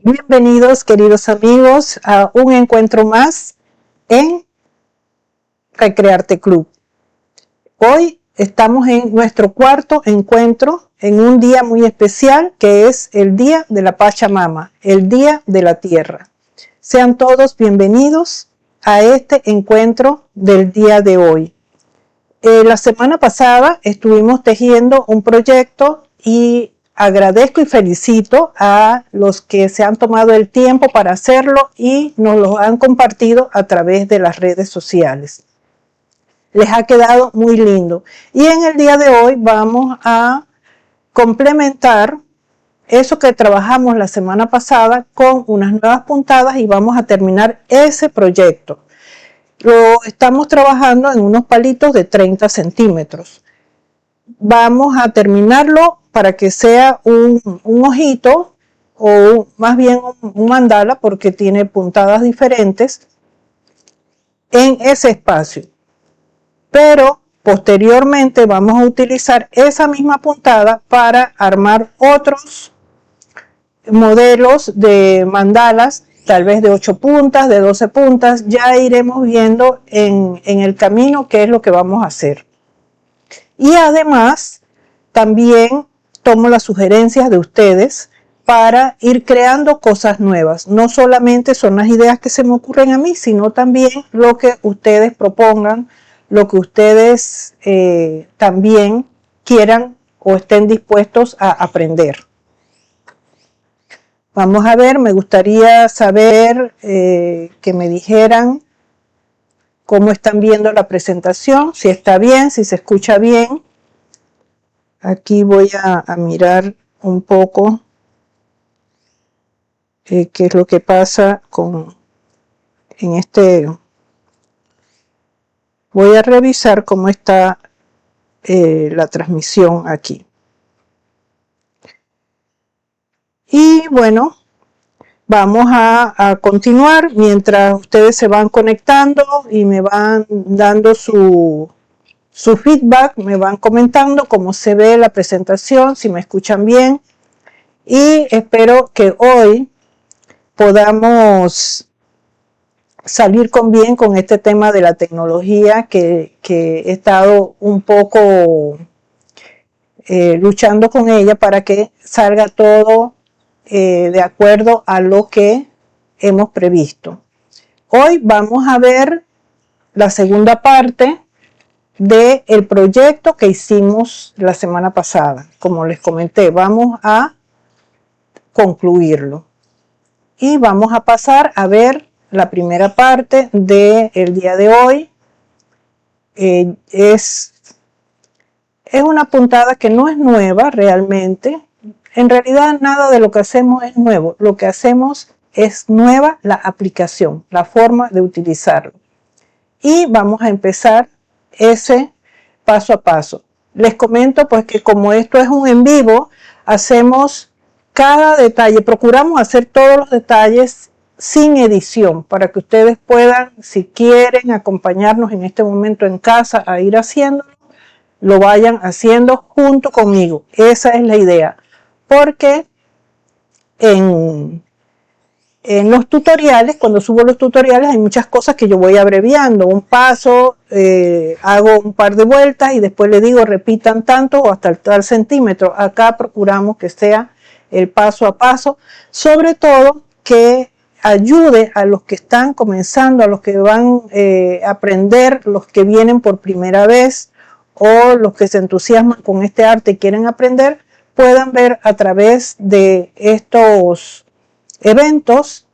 Bienvenidos, queridos amigos, a un encuentro más en Recrearte Club. Hoy estamos en nuestro cuarto encuentro en un día muy especial que es el Día de la Pachamama, el Día de la Tierra. Sean todos bienvenidos a este encuentro del día de hoy. La semana pasada estuvimos tejiendo un proyecto y agradezco y felicito a los que se han tomado el tiempo para hacerlo y nos lo han compartido a través de las redes sociales. Les ha quedado muy lindo. Y en el día de hoy vamos a complementar eso que trabajamos la semana pasada con unas nuevas puntadas y vamos a terminar ese proyecto. Lo estamos trabajando en unos palitos de 30 centímetros. Vamos a terminarlo para que sea un ojito o más bien un mandala porque tiene puntadas diferentes en ese espacio. Pero posteriormente vamos a utilizar esa misma puntada para armar otros modelos de mandalas, tal vez de 8 puntas, de 12 puntas. Ya iremos viendo en el camino qué es lo que vamos a hacer. Y además, también tomo las sugerencias de ustedes para ir creando cosas nuevas. No solamente son las ideas que se me ocurren a mí, sino también lo que ustedes propongan, lo que ustedes también quieran o estén dispuestos a aprender. Vamos a ver, me gustaría saber que me dijeran cómo están viendo la presentación, si está bien, si se escucha bien. Aquí voy a mirar un poco qué es lo que pasa en este. Voy a revisar cómo está la transmisión aquí. Y bueno, vamos a continuar mientras ustedes se van conectando y me van dando su feedback, me van comentando cómo se ve la presentación, si me escuchan bien. Y espero que hoy podamos salir bien con este tema de la tecnología que he estado un poco luchando con ella para que salga todo de acuerdo a lo que hemos previsto. Hoy vamos a ver la segunda parte del proyecto que hicimos la semana pasada. Como les comenté, vamos a concluirlo. Y vamos a pasar a ver la primera parte del día de hoy. Es una puntada que no es nueva realmente. En realidad nada de lo que hacemos es nuevo. Lo que hacemos es nueva la aplicación, la forma de utilizarlo. Y vamos a empezar ese paso a paso. Les comento pues que como esto es un en vivo, hacemos cada detalle, procuramos hacer todos los detalles sin edición para que ustedes puedan, si quieren acompañarnos en este momento en casa a ir haciéndolo, lo vayan haciendo junto conmigo. Esa es la idea. Porque en los tutoriales, cuando subo los tutoriales, hay muchas cosas que yo voy abreviando. Un paso, hago un par de vueltas y después le digo repitan tanto o hasta el tal centímetro. Acá procuramos que sea el paso a paso, sobre todo que ayude a los que están comenzando, a los que van a aprender, los que vienen por primera vez o los que se entusiasman con este arte y quieren aprender, puedan ver a través de estos eventos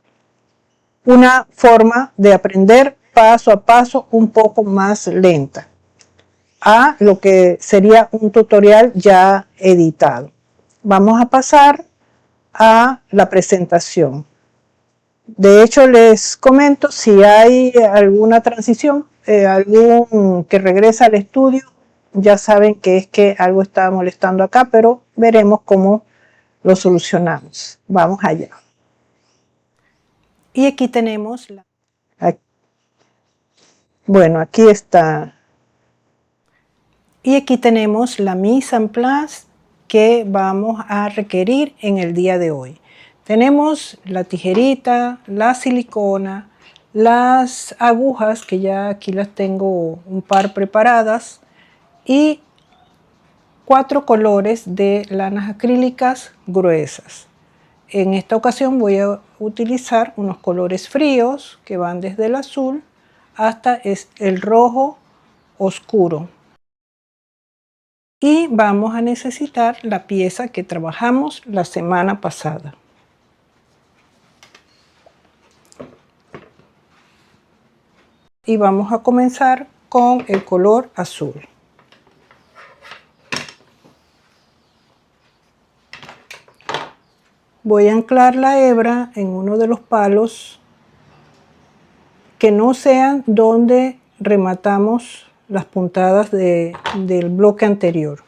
una forma de aprender paso a paso un poco más lenta a lo que sería un tutorial ya editado. Vamos a pasar a la presentación. De hecho, les comento si hay alguna transición, algún que regresa al estudio, ya saben que es que algo está molestando acá, pero veremos cómo lo solucionamos. Vamos allá. Y aquí tenemos bueno, aquí está. Y aquí tenemos la mise en place que vamos a requerir en el día de hoy. Tenemos la tijerita, la silicona, las agujas, que ya aquí las tengo un par preparadas, y 4 colores de lanas acrílicas gruesas. En esta ocasión voy a utilizar unos colores fríos que van desde el azul hasta el rojo oscuro. Y vamos a necesitar la pieza que trabajamos la semana pasada. Y vamos a comenzar con el color azul. Voy a anclar la hebra en uno de los palos que no sean donde rematamos las puntadas del bloque anterior.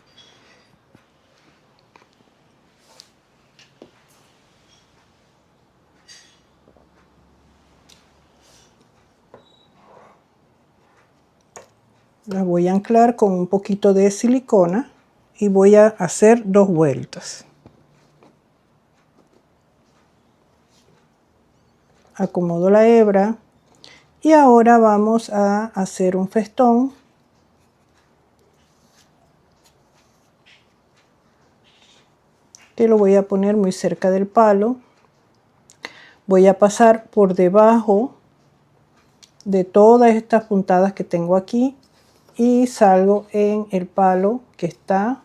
La voy a anclar con un poquito de silicona y voy a hacer 2 vueltas. Acomodo la hebra y ahora vamos a hacer un festón. Que lo voy a poner muy cerca del palo. Voy a pasar por debajo de todas estas puntadas que tengo aquí y salgo en el palo que está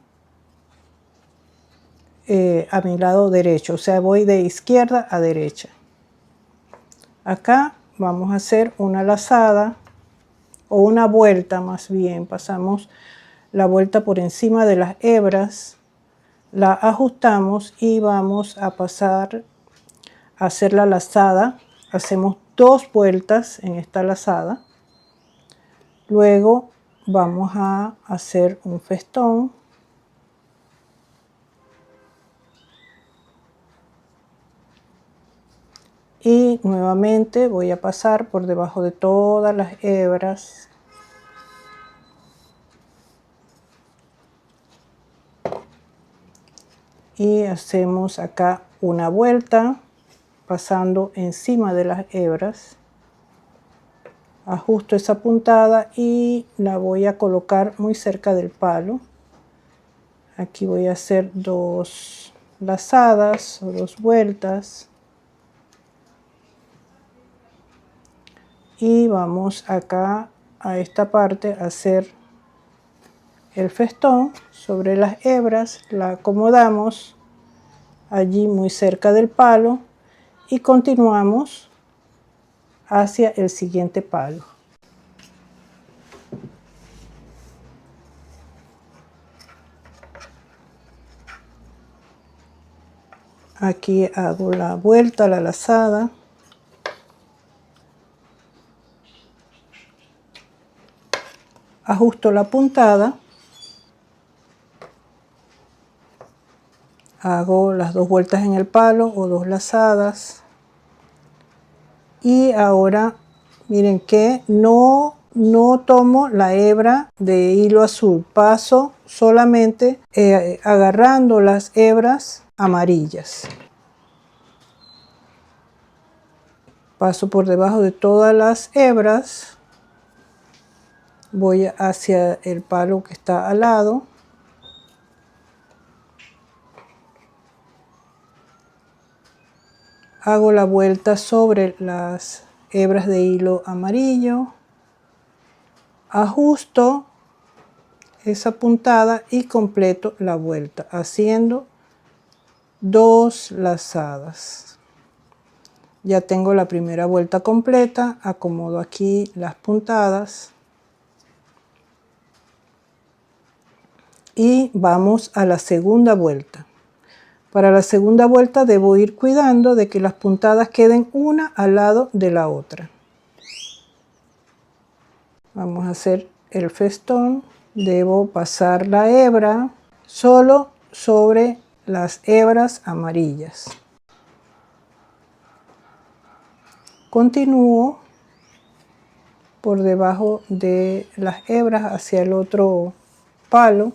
a mi lado derecho, o sea, voy de izquierda a derecha. Acá vamos a hacer una lazada o una vuelta, más bien pasamos la vuelta por encima de las hebras, la ajustamos y vamos a pasar a hacer la lazada. Hacemos 2 vueltas en esta lazada, luego vamos a hacer un festón y nuevamente voy a pasar por debajo de todas las hebras y hacemos acá una vuelta pasando encima de las hebras. Ajusto esa puntada y la voy a colocar muy cerca del palo. Aquí voy a hacer 2 lazadas o 2 vueltas. Y vamos acá a esta parte a hacer el festón sobre las hebras, la acomodamos allí muy cerca del palo y continuamos hacia el siguiente palo. Aquí hago la vuelta, la lazada. Ajusto la puntada. Hago las 2 vueltas en el palo o 2 lazadas. Y ahora miren que no tomo la hebra de hilo azul. Paso solamente agarrando las hebras amarillas. Paso por debajo de todas las hebras. Voy hacia el palo que está al lado. Hago la vuelta sobre las hebras de hilo amarillo. Ajusto esa puntada y completo la vuelta haciendo 2 lazadas. Ya tengo la primera vuelta completa. Acomodo aquí las puntadas. Y vamos a la segunda vuelta. Para la segunda vuelta debo ir cuidando de que las puntadas queden una al lado de la otra. Vamos a hacer el festón. Debo pasar la hebra solo sobre las hebras amarillas. Continúo por debajo de las hebras hacia el otro palo.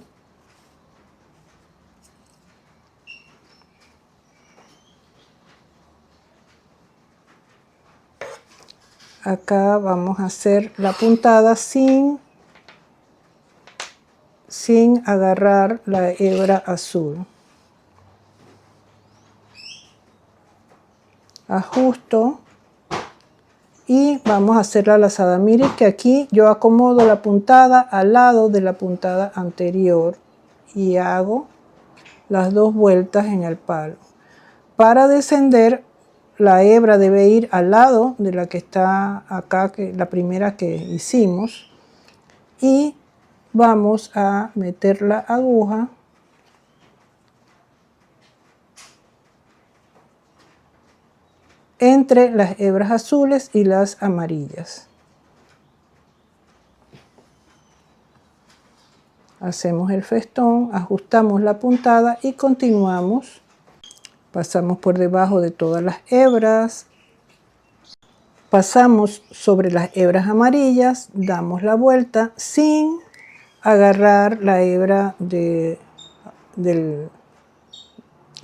Acá vamos a hacer la puntada sin agarrar la hebra azul. Ajusto y vamos a hacer la lazada. Miren que aquí yo acomodo la puntada al lado de la puntada anterior y hago las 2 vueltas en el palo. Para descender, la hebra debe ir al lado de la que está acá, la primera que hicimos, y vamos a meter la aguja entre las hebras azules y las amarillas. Hacemos el festón, ajustamos la puntada y continuamos. Pasamos por debajo de todas las hebras, pasamos sobre las hebras amarillas, damos la vuelta sin agarrar la hebra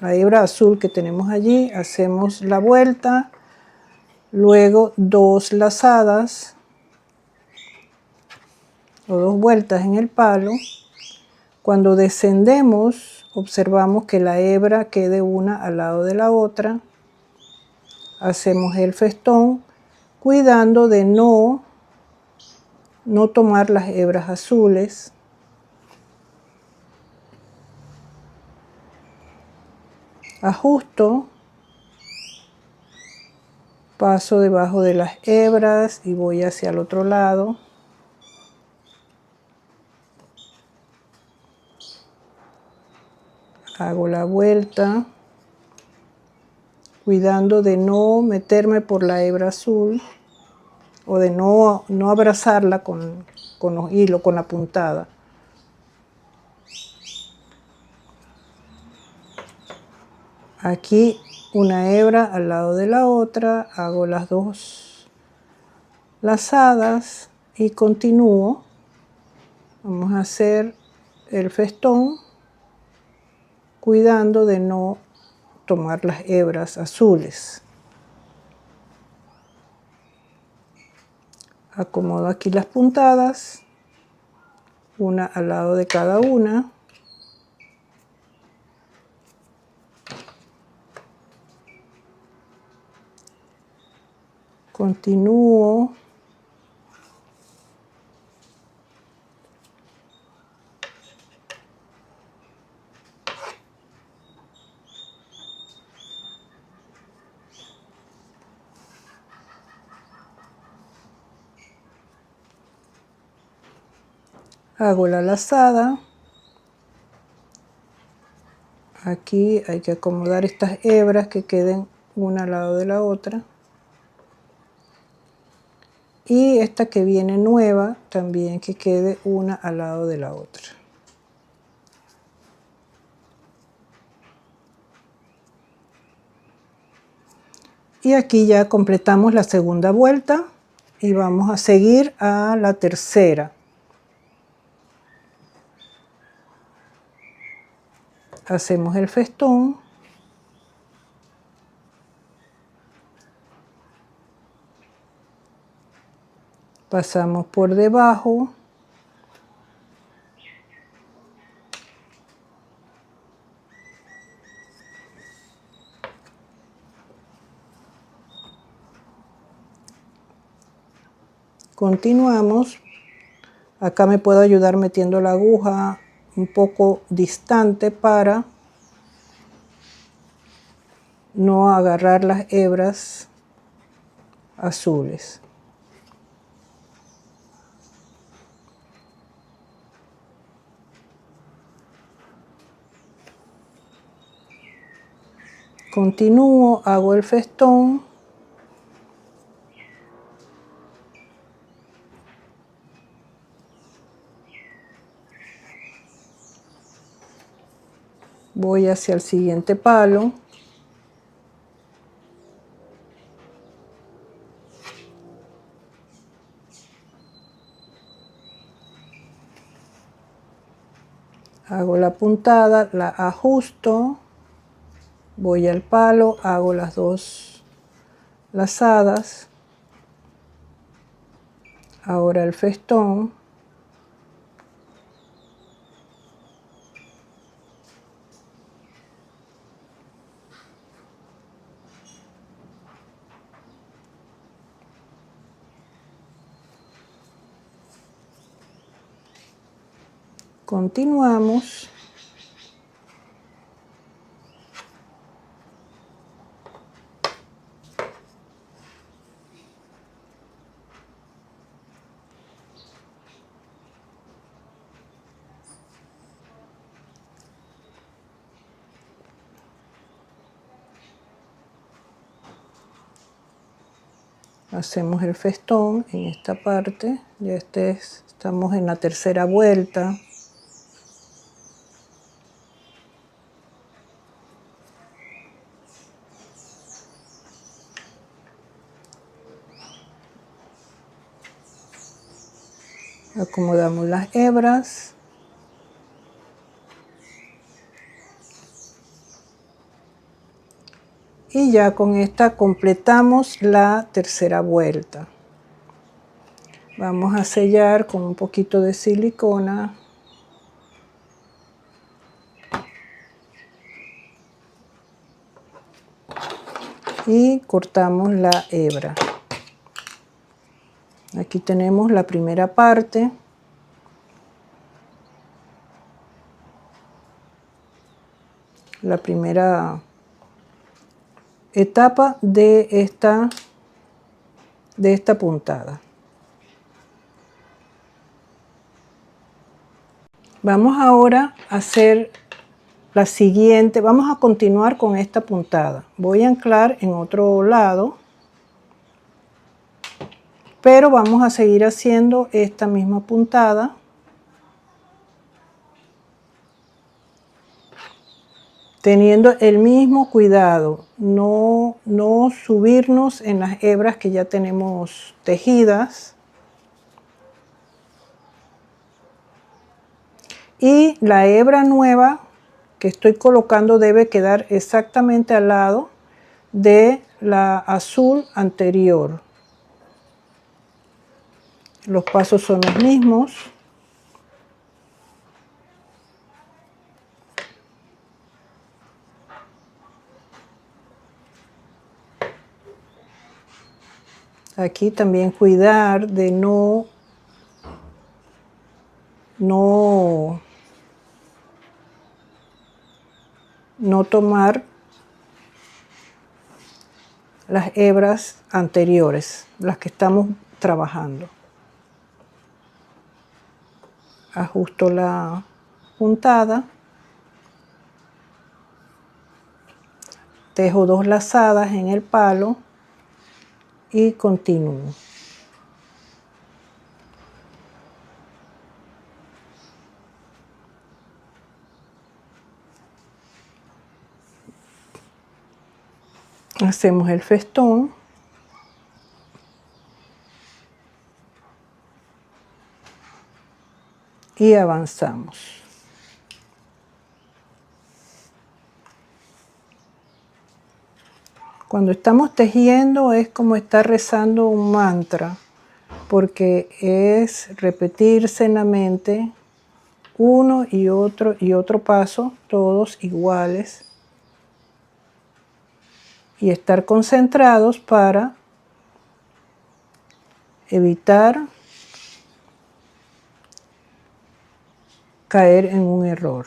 la hebra azul que tenemos allí. Hacemos la vuelta, luego 2 lazadas o 2 vueltas en el palo. Cuando descendemos, observamos que la hebra quede una al lado de la otra. Hacemos el festón, cuidando de no tomar las hebras azules. Ajusto, paso debajo de las hebras y voy hacia el otro lado. Hago la vuelta, cuidando de no meterme por la hebra azul o de no abrazarla con los hilos, con la puntada. Aquí una hebra al lado de la otra, hago las 2 lazadas y continúo. Vamos a hacer el festón, cuidando de no tomar las hebras azules. Acomodo aquí las puntadas, una al lado de cada una. Continúo. Hago la lazada. Aquí hay que acomodar estas hebras que queden una al lado de la otra. Y esta que viene nueva, también que quede una al lado de la otra. Y aquí ya completamos la segunda vuelta y vamos a seguir a la tercera. Hacemos el festón. Pasamos por debajo. Continuamos. Acá me puedo ayudar metiendo la aguja un poco distante para no agarrar las hebras azules. Continúo, hago el festón. Voy hacia el siguiente palo. Hago la puntada, la ajusto. Voy al palo, hago las 2 lazadas. Ahora el festón. Continuamos. Hacemos el festón en esta parte. Ya estamos en la tercera vuelta. Acomodamos las hebras. Y ya con esta completamos la tercera vuelta. Vamos a sellar con un poquito de silicona. Y cortamos la hebra. Aquí tenemos la primera parte. La primera etapa de esta puntada. Vamos ahora a hacer la siguiente. Vamos a continuar con esta puntada. Voy a anclar en otro lado, pero vamos a seguir haciendo esta misma puntada. Teniendo el mismo cuidado, no subirnos en las hebras que ya tenemos tejidas. Y la hebra nueva que estoy colocando debe quedar exactamente al lado de la azul anterior. Los pasos son los mismos. Aquí también cuidar de no tomar las hebras anteriores, las que estamos trabajando. Ajusto la puntada. Tejo 2 lazadas en el palo y continúo. Hacemos el festón. Y avanzamos. Cuando estamos tejiendo es como estar rezando un mantra, porque es repetirse en la mente uno y otro paso, todos iguales, y estar concentrados para evitar caer en un error.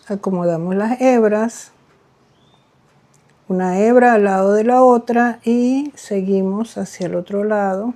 Acomodamos las hebras, una hebra al lado de la otra y seguimos hacia el otro lado.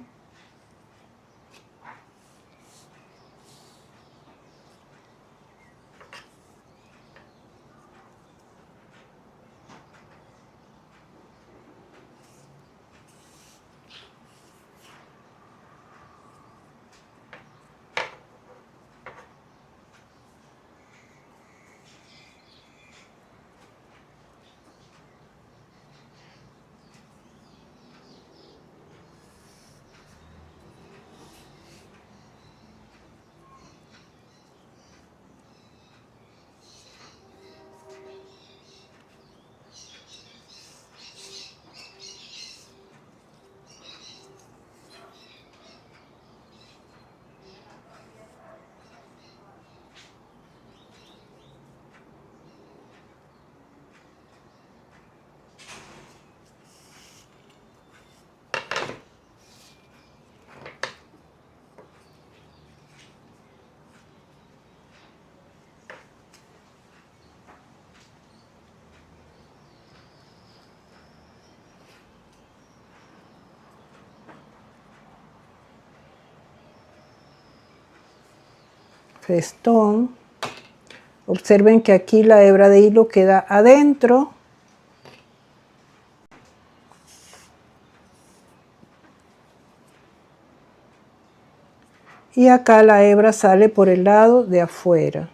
festón. Observen que aquí la hebra de hilo queda adentro. Y acá la hebra sale por el lado de afuera.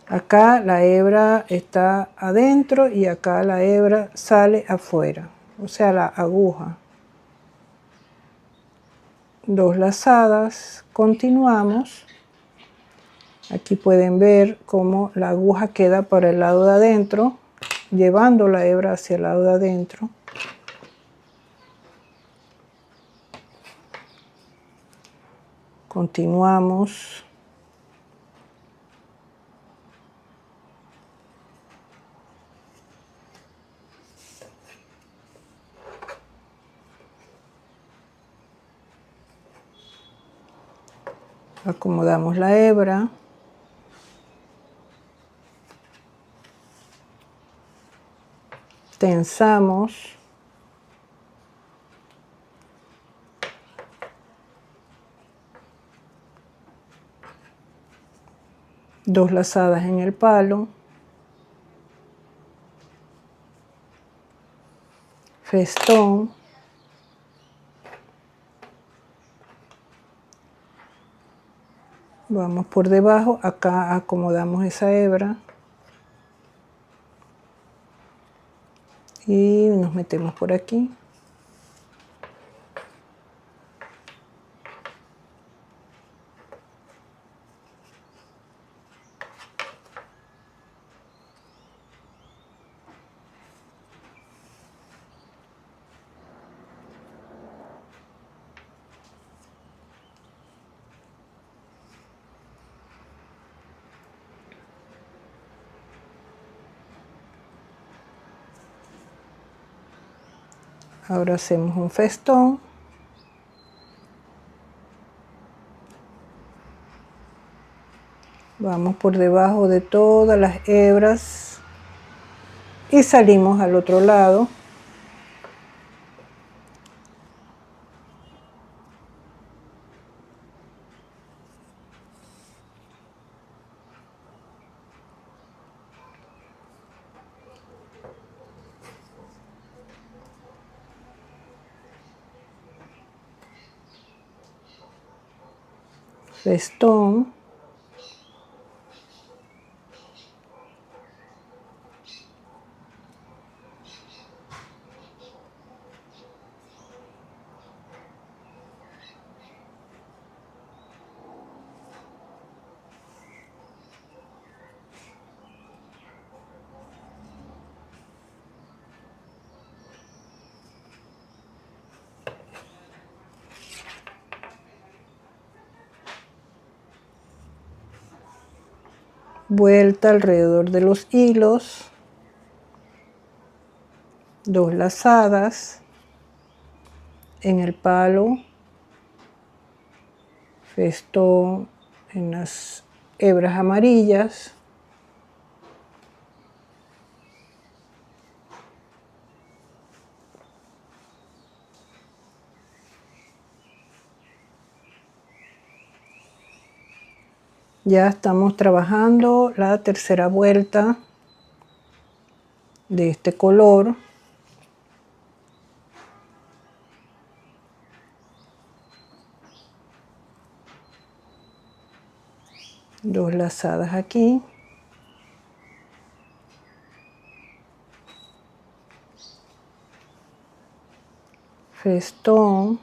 Acá la hebra está adentro y acá la hebra sale afuera, o sea, la aguja. 2 lazadas, continuamos. Aquí pueden ver cómo la aguja queda por el lado de adentro, llevando la hebra hacia el lado de adentro. Continuamos. Acomodamos la hebra. Tensamos. Dos lazadas en el palo. Festón. Vamos por debajo, acá acomodamos esa hebra. Y nos metemos por aquí. Ahora hacemos un festón. Vamos por debajo de todas las hebras y salimos al otro lado. Festón. Vuelta alrededor de los hilos. 2 lazadas en el palo. Festón en las hebras amarillas. Ya estamos trabajando la tercera vuelta de este color. Dos lazadas aquí. Festón.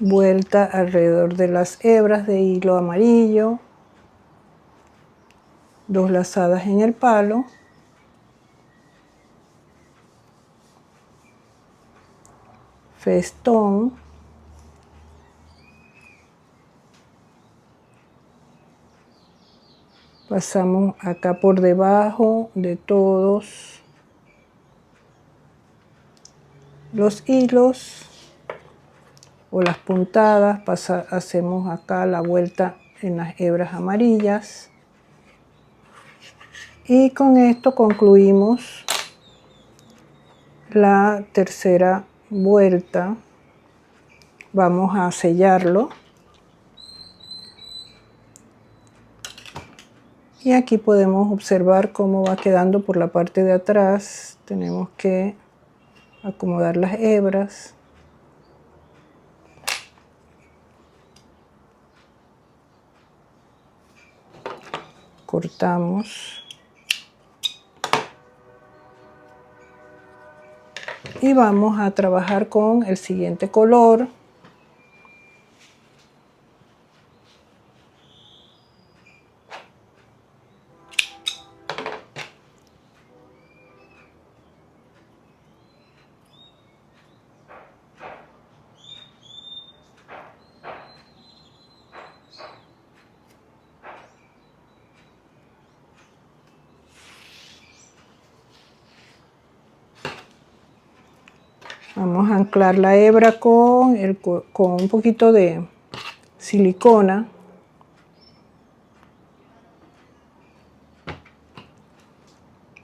Vuelta alrededor de las hebras de hilo amarillo. 2 lazadas en el palo. Festón. Pasamos acá por debajo de todos los hilos o las puntadas, hacemos acá la vuelta en las hebras amarillas. Y con esto concluimos la tercera vuelta. Vamos a sellarlo. Y aquí podemos observar cómo va quedando por la parte de atrás. Tenemos que acomodar las hebras. Cortamos. Y vamos a trabajar con el siguiente color. Vamos a anclar la hebra con un poquito de silicona.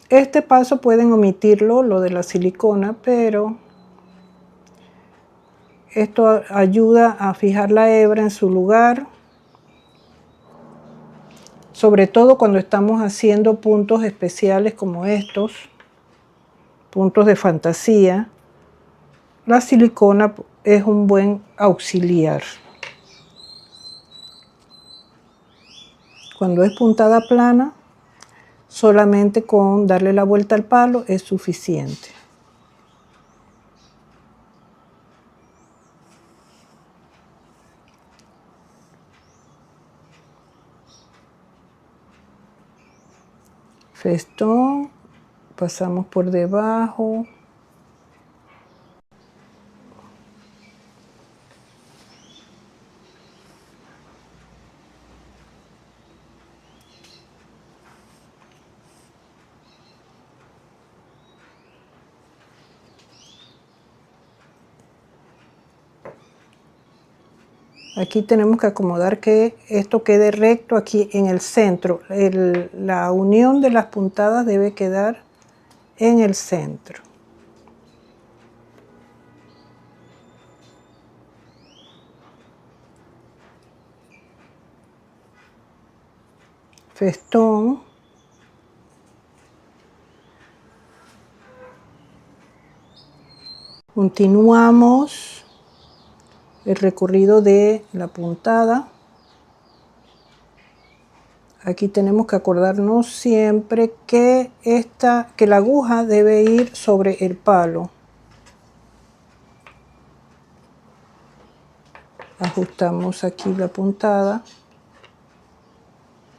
Este paso pueden omitirlo, lo de la silicona, pero esto ayuda a fijar la hebra en su lugar. Sobre todo cuando estamos haciendo puntos especiales como estos, puntos de fantasía. La silicona es un buen auxiliar. Cuando es puntada plana, solamente con darle la vuelta al palo es suficiente. Festón, pasamos por debajo. Aquí tenemos que acomodar que esto quede recto aquí en el centro. La unión de las puntadas debe quedar en el centro. Festón. Continuamos el recorrido de la puntada. Aquí tenemos que acordarnos siempre que la aguja debe ir sobre el palo. Ajustamos aquí la puntada.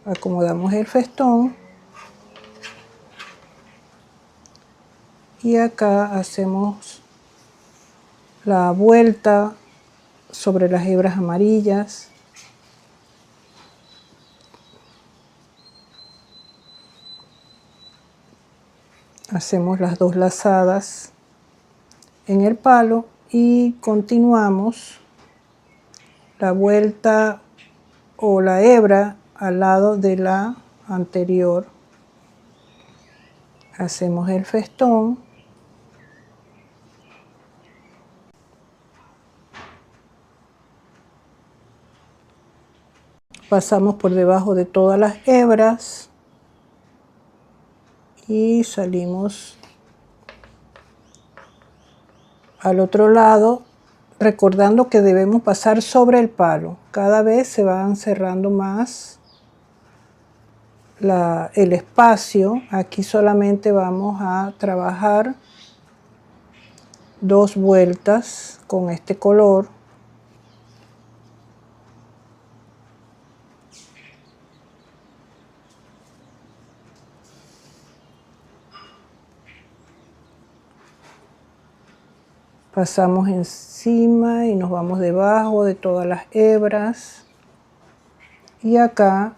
Acomodamos el festón. Y acá hacemos la vuelta sobre las hebras amarillas. Hacemos las dos lazadas en el palo y continuamos la vuelta o la hebra al lado de la anterior. Hacemos el festón. Pasamos por debajo de todas las hebras y salimos al otro lado, recordando que debemos pasar sobre el palo. Cada vez se van cerrando más el espacio. Aquí solamente vamos a trabajar 2 vueltas con este color. Pasamos encima y nos vamos debajo de todas las hebras. Y acá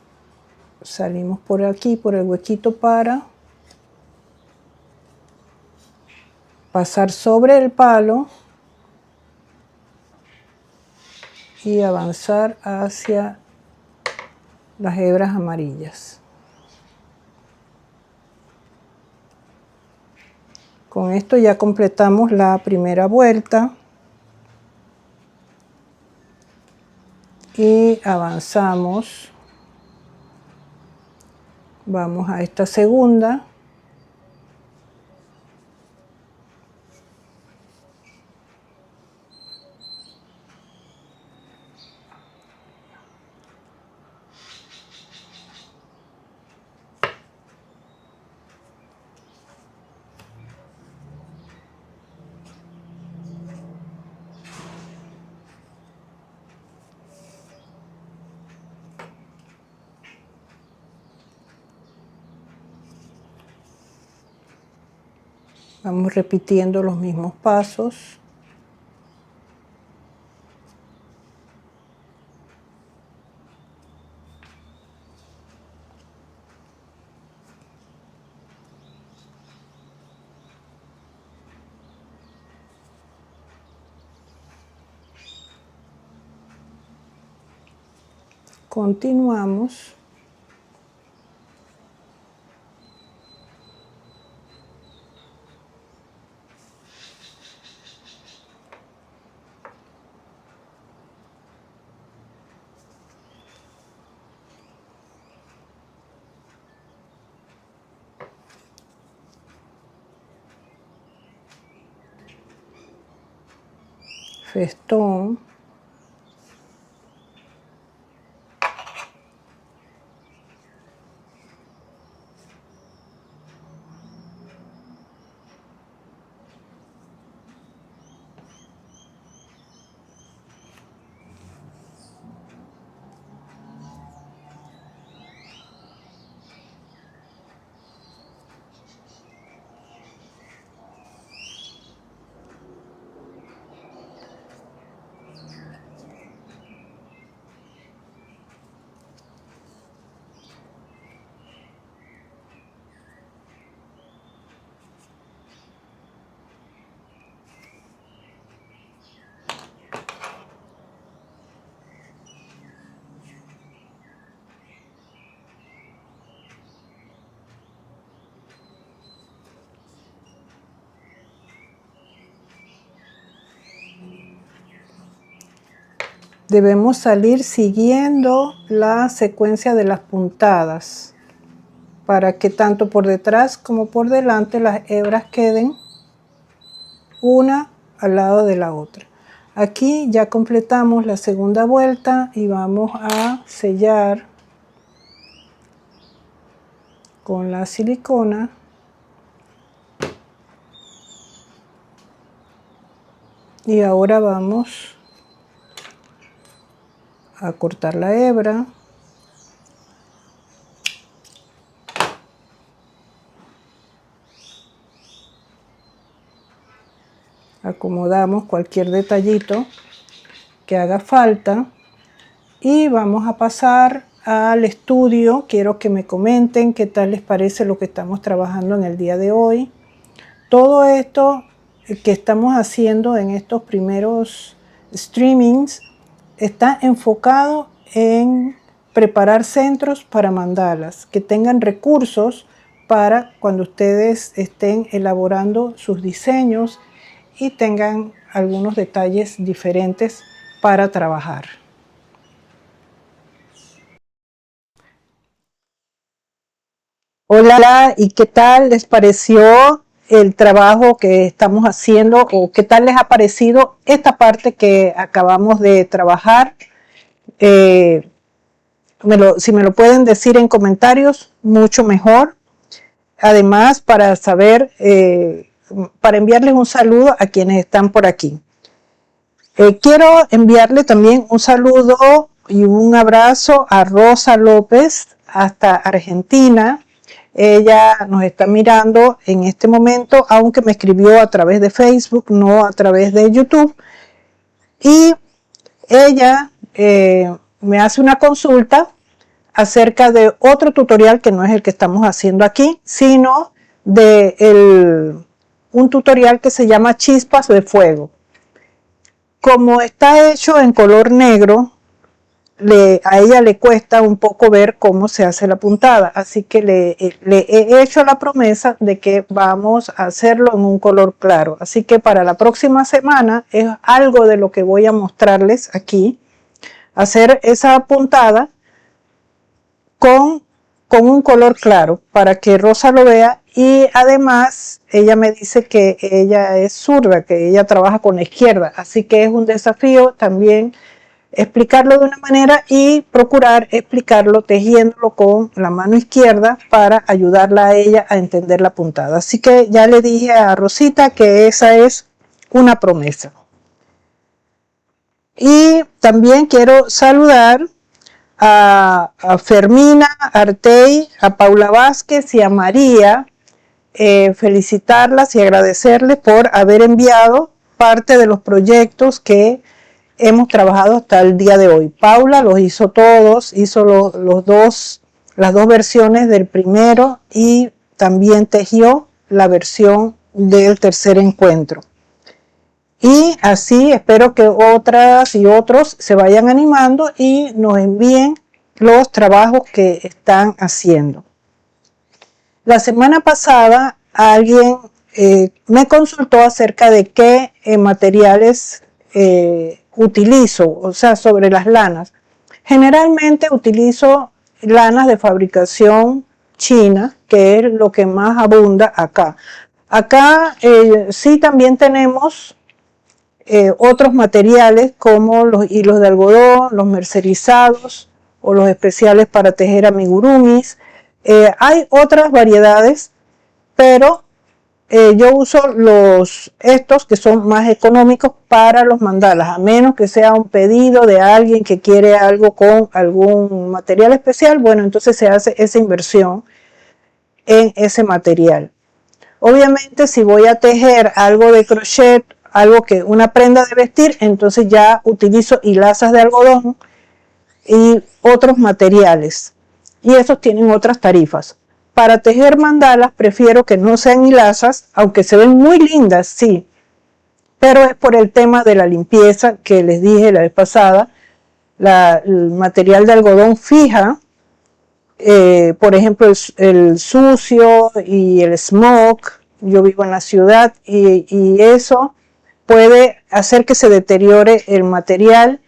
salimos por aquí, por el huequito para pasar sobre el palo y avanzar hacia las hebras amarillas. Con esto ya completamos la primera vuelta y avanzamos. Vamos a esta segunda. Vamos repitiendo los mismos pasos. Continuamos. Festón. Debemos salir siguiendo la secuencia de las puntadas para que tanto por detrás como por delante las hebras queden una al lado de la otra. Aquí ya completamos la segunda vuelta y vamos a sellar con la silicona. Y ahora vamos a cortar la hebra. Acomodamos cualquier detallito que haga falta y vamos a pasar al estudio. Quiero que me comenten qué tal les parece lo que estamos trabajando en el día de hoy. Todo esto que estamos haciendo en estos primeros streamings está enfocado en preparar centros para mandalas, que tengan recursos para cuando ustedes estén elaborando sus diseños y tengan algunos detalles diferentes para trabajar. Hola, ¿y qué tal les pareció el trabajo que estamos haciendo o qué tal les ha parecido esta parte que acabamos de trabajar? Si me lo pueden decir en comentarios, mucho mejor. Además, para saber, para enviarles un saludo a quienes están por aquí. Quiero enviarle también un saludo y un abrazo a Rosa López hasta Argentina. Ella nos está mirando en este momento, aunque me escribió a través de Facebook, no a través de YouTube. Y ella me hace una consulta acerca de otro tutorial que no es el que estamos haciendo aquí, sino de un tutorial que se llama Chispas de Fuego. Como está hecho en color negro, a ella le cuesta un poco ver cómo se hace la puntada, así que le he hecho la promesa de que vamos a hacerlo en un color claro. Así que para la próxima semana es algo de lo que voy a mostrarles aquí, hacer esa puntada con un color claro para que Rosa lo vea. Y además ella me dice que ella es zurda, que ella trabaja con la izquierda, así que es un desafío también explicarlo de una manera y procurar explicarlo tejiéndolo con la mano izquierda para ayudarla a ella a entender la puntada. Así que ya le dije a Rosita que esa es una promesa. Y también quiero saludar a Fermina Artey, a Paula Vázquez y a María, felicitarlas y agradecerles por haber enviado parte de los proyectos que hemos trabajado hasta el día de hoy. Paula los hizo todos, hizo las dos versiones del primero y también tejió la versión del tercer encuentro. Y así espero que otras y otros se vayan animando y nos envíen los trabajos que están haciendo. La semana pasada alguien me consultó acerca de qué materiales utilizo, o sea, sobre las lanas. Generalmente utilizo lanas de fabricación china, que es lo que más abunda acá. Acá sí también tenemos otros materiales como los hilos de algodón, los mercerizados o los especiales para tejer amigurumis. Hay otras variedades, pero yo uso estos que son más económicos para los mandalas, a menos que sea un pedido de alguien que quiere algo con algún material especial. Bueno, entonces se hace esa inversión en ese material. Obviamente si voy a tejer algo de crochet, una prenda de vestir, entonces ya utilizo hilazas de algodón y otros materiales, y esos tienen otras tarifas. Para tejer mandalas prefiero que no sean hilazas, aunque se ven muy lindas, sí, pero es por el tema de la limpieza que les dije la vez pasada. El material de algodón fija, por ejemplo, el sucio y el smoke. Yo vivo en la ciudad y eso puede hacer que se deteriore el material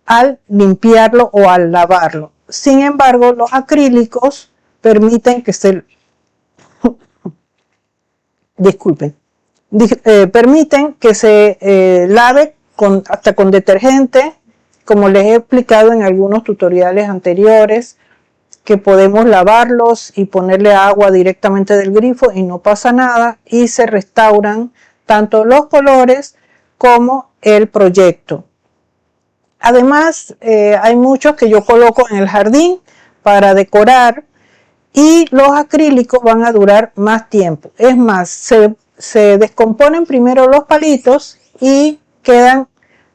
al limpiarlo o al lavarlo. Sin embargo, los acrílicos permiten que permiten que se lave hasta con detergente, como les he explicado en algunos tutoriales anteriores, que podemos lavarlos y ponerle agua directamente del grifo y no pasa nada, y se restauran tanto los colores como el proyecto. Además, hay muchos que yo coloco en el jardín para decorar, y los acrílicos van a durar más tiempo. Es más, se descomponen primero los palitos y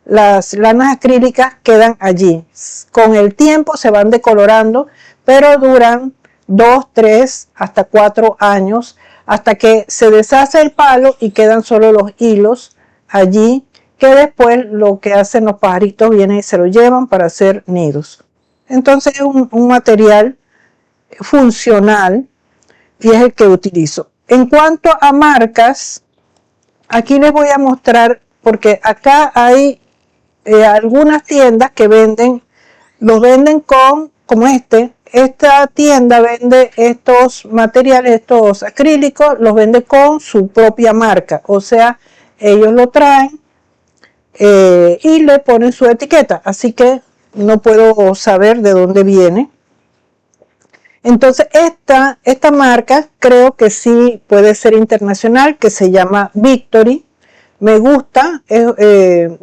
las lanas acrílicas quedan allí. Con el tiempo se van decolorando, pero duran 2, 3, hasta 4 años, hasta que se deshace el palo y quedan solo los hilos allí, que después lo que hacen los pajaritos vienen y se lo llevan para hacer nidos. Entonces es un material funcional y es el que utilizo. En cuanto a marcas, aquí les voy a mostrar, porque acá hay algunas tiendas que los venden como esta tienda vende estos materiales, estos acrílicos, los vende con su propia marca, o sea, ellos lo traen y le ponen su etiqueta, así que no puedo saber de dónde viene. Entonces esta marca creo que sí puede ser internacional, que se llama Victory. Me gusta, este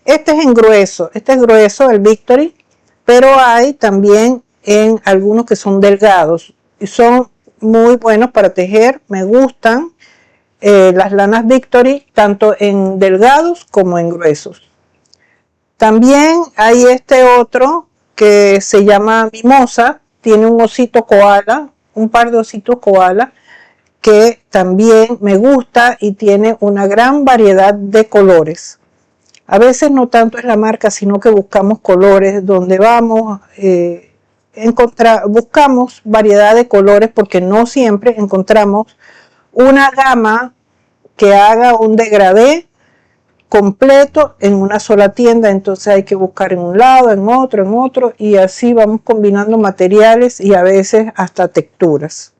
es en grueso, este es grueso, el Victory, pero hay también en algunos que son delgados y son muy buenos para tejer. Me gustan las lanas Victory, tanto en delgados como en gruesos. También hay este otro que se llama Mimosa. Tiene un osito koala, un par de ositos koala, que también me gusta y tiene una gran variedad de colores. A veces no tanto es la marca, sino que buscamos colores donde vamos, buscamos variedad de colores porque no siempre encontramos una gama que haga un degradé completo en una sola tienda, entonces hay que buscar en un lado, en otro, y así vamos combinando materiales y a veces hasta texturas.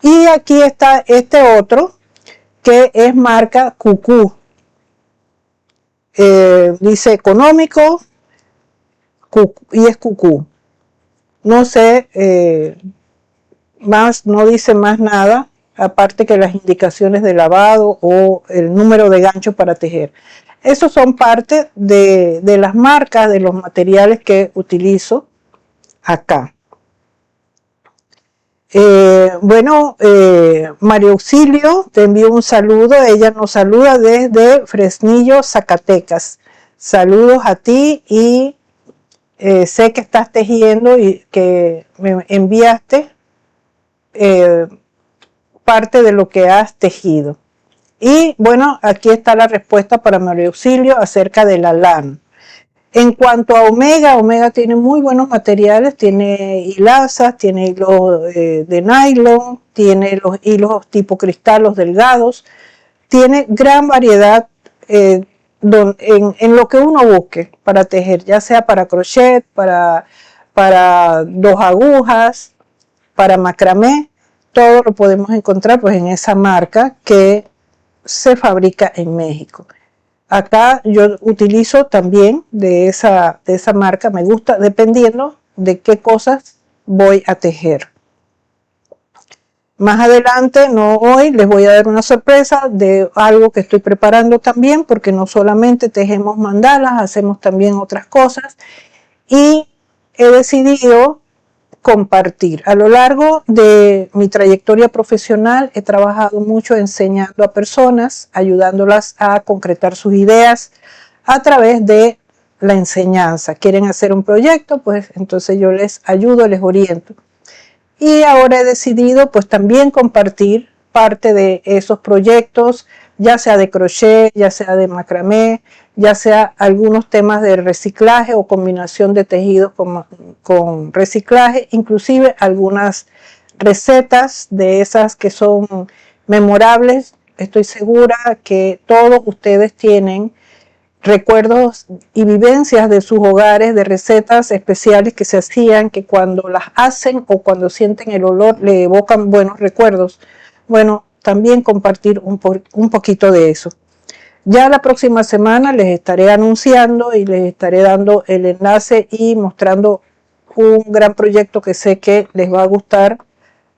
Y aquí está este otro que es marca Cucú. Dice económico y es Cucú. No sé, más, no dice más nada, aparte que las indicaciones de lavado o el número de ganchos para tejer. Esos son parte de las marcas, de los materiales que utilizo acá. María Auxilio, te envío un saludo. Ella nos saluda desde Fresnillo, Zacatecas. Saludos a ti y sé que estás tejiendo y que me enviaste parte de lo que has tejido. Y bueno, aquí está la respuesta para María Auxilio acerca de la lana. En cuanto a Omega, Omega tiene muy buenos materiales, tiene hilazas, tiene hilos de nylon, tiene los hilos tipo cristalos delgados, tiene gran variedad en lo que uno busque para tejer, ya sea para crochet, para dos agujas, para macramé, todo lo podemos encontrar pues en esa marca que se fabrica en México. Acá yo utilizo también de esa marca, me gusta dependiendo de qué cosas voy a tejer. Más adelante, no hoy, les voy a dar una sorpresa de algo que estoy preparando también, porque no solamente tejemos mandalas, hacemos también otras cosas. Y he decidido compartir. A lo largo de mi trayectoria profesional he trabajado mucho enseñando a personas, ayudándolas a concretar sus ideas a través de la enseñanza. Quieren hacer un proyecto, pues entonces yo les ayudo, les oriento. Y ahora he decidido pues también compartir parte de esos proyectos, ya sea de crochet, ya sea de macramé, ya sea algunos temas de reciclaje o combinación de tejidos con reciclaje, inclusive algunas recetas de esas que son memorables. Estoy segura que todos ustedes tienen recuerdos y vivencias de sus hogares, de recetas especiales que se hacían, que cuando las hacen o cuando sienten el olor le evocan buenos recuerdos. Bueno, también compartir un poquito de eso. Ya la próxima semana les estaré anunciando y les estaré dando el enlace y mostrando un gran proyecto que sé que les va a gustar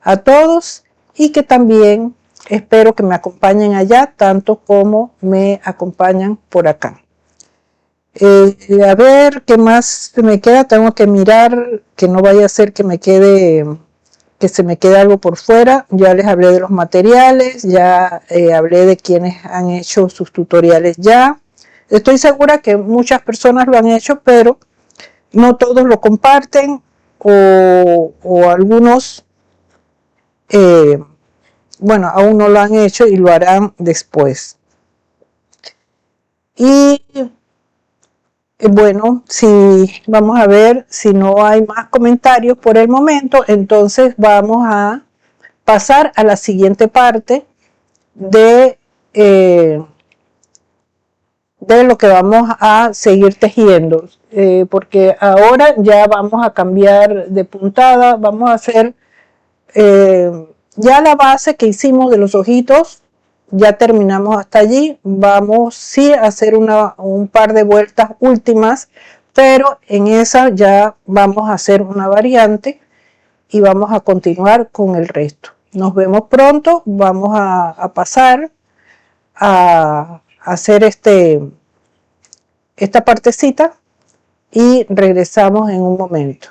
a todos y que también espero que me acompañen allá tanto como me acompañan por acá. A ver qué más me queda, tengo que mirar que no vaya a ser que se me quede algo por fuera. Ya les hablé de los materiales, ya hablé de quienes han hecho sus tutoriales ya. Estoy segura que muchas personas lo han hecho, pero no todos lo comparten o algunos, bueno, aún no lo han hecho y lo harán después. Y bueno, si vamos a ver si no hay más comentarios por el momento, entonces vamos a pasar a la siguiente parte de lo que vamos a seguir tejiendo, porque ahora ya vamos a cambiar de puntada, vamos a hacer ya la base que hicimos de los ojitos, ya terminamos hasta allí. Vamos sí a hacer un par de vueltas últimas, pero en esa ya vamos a hacer una variante y vamos a continuar con el resto. Nos vemos pronto, vamos a pasar a hacer esta partecita y regresamos en un momento.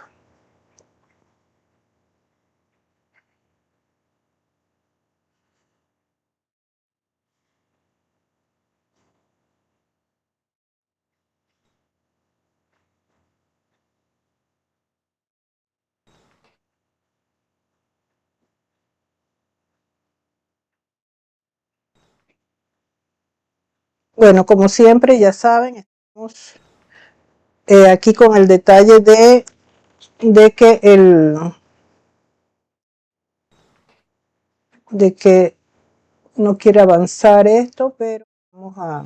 Bueno, como siempre, ya saben, estamos aquí con el detalle de que no quiere avanzar esto, pero vamos a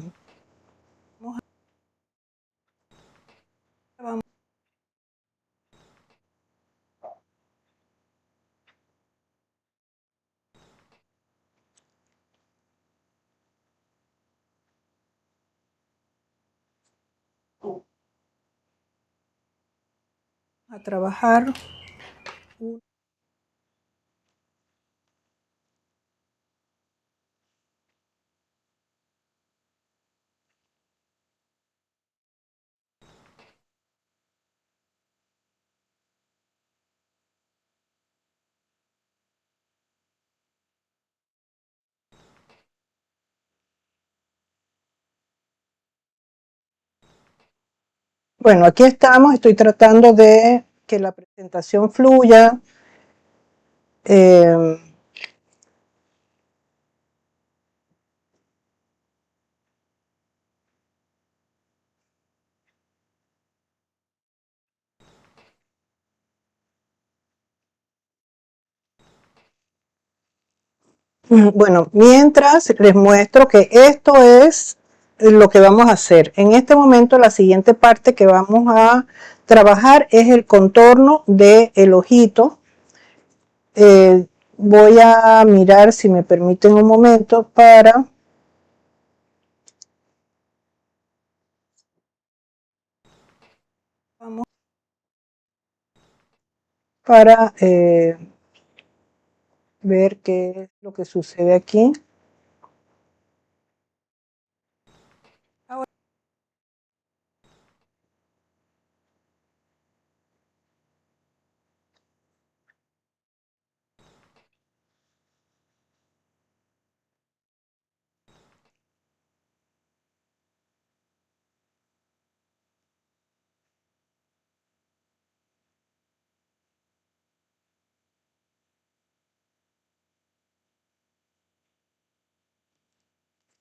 trabajar. Bueno, aquí estamos, estoy tratando de que la presentación fluya. Bueno, mientras les muestro que esto es lo que vamos a hacer. En este momento la siguiente parte que vamos a trabajar es el contorno del ojito. Voy a mirar si me permiten un momento para ver qué es lo que sucede aquí.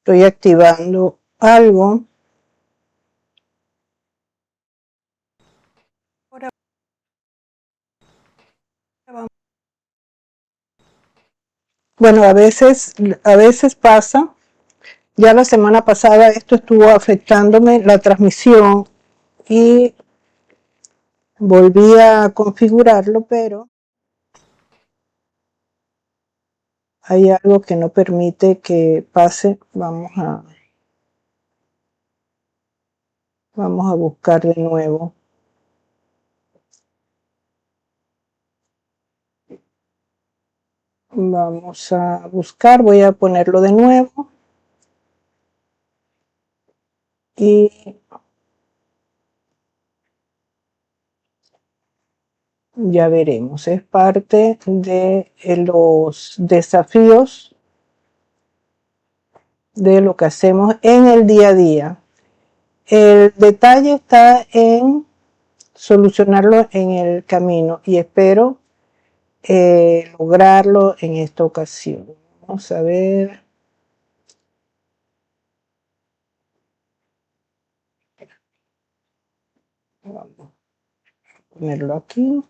Estoy activando algo. Bueno, a veces pasa. Ya la semana pasada esto estuvo afectándome la transmisión y volví a configurarlo, pero hay algo que no permite que pase. Vamos a buscar de nuevo. Vamos a buscar, voy a ponerlo de nuevo. Y ya veremos, es parte de los desafíos de lo que hacemos en el día a día. El detalle está en solucionarlo en el camino y espero lograrlo en esta ocasión. Vamos a ver. Vamos a ponerlo aquí.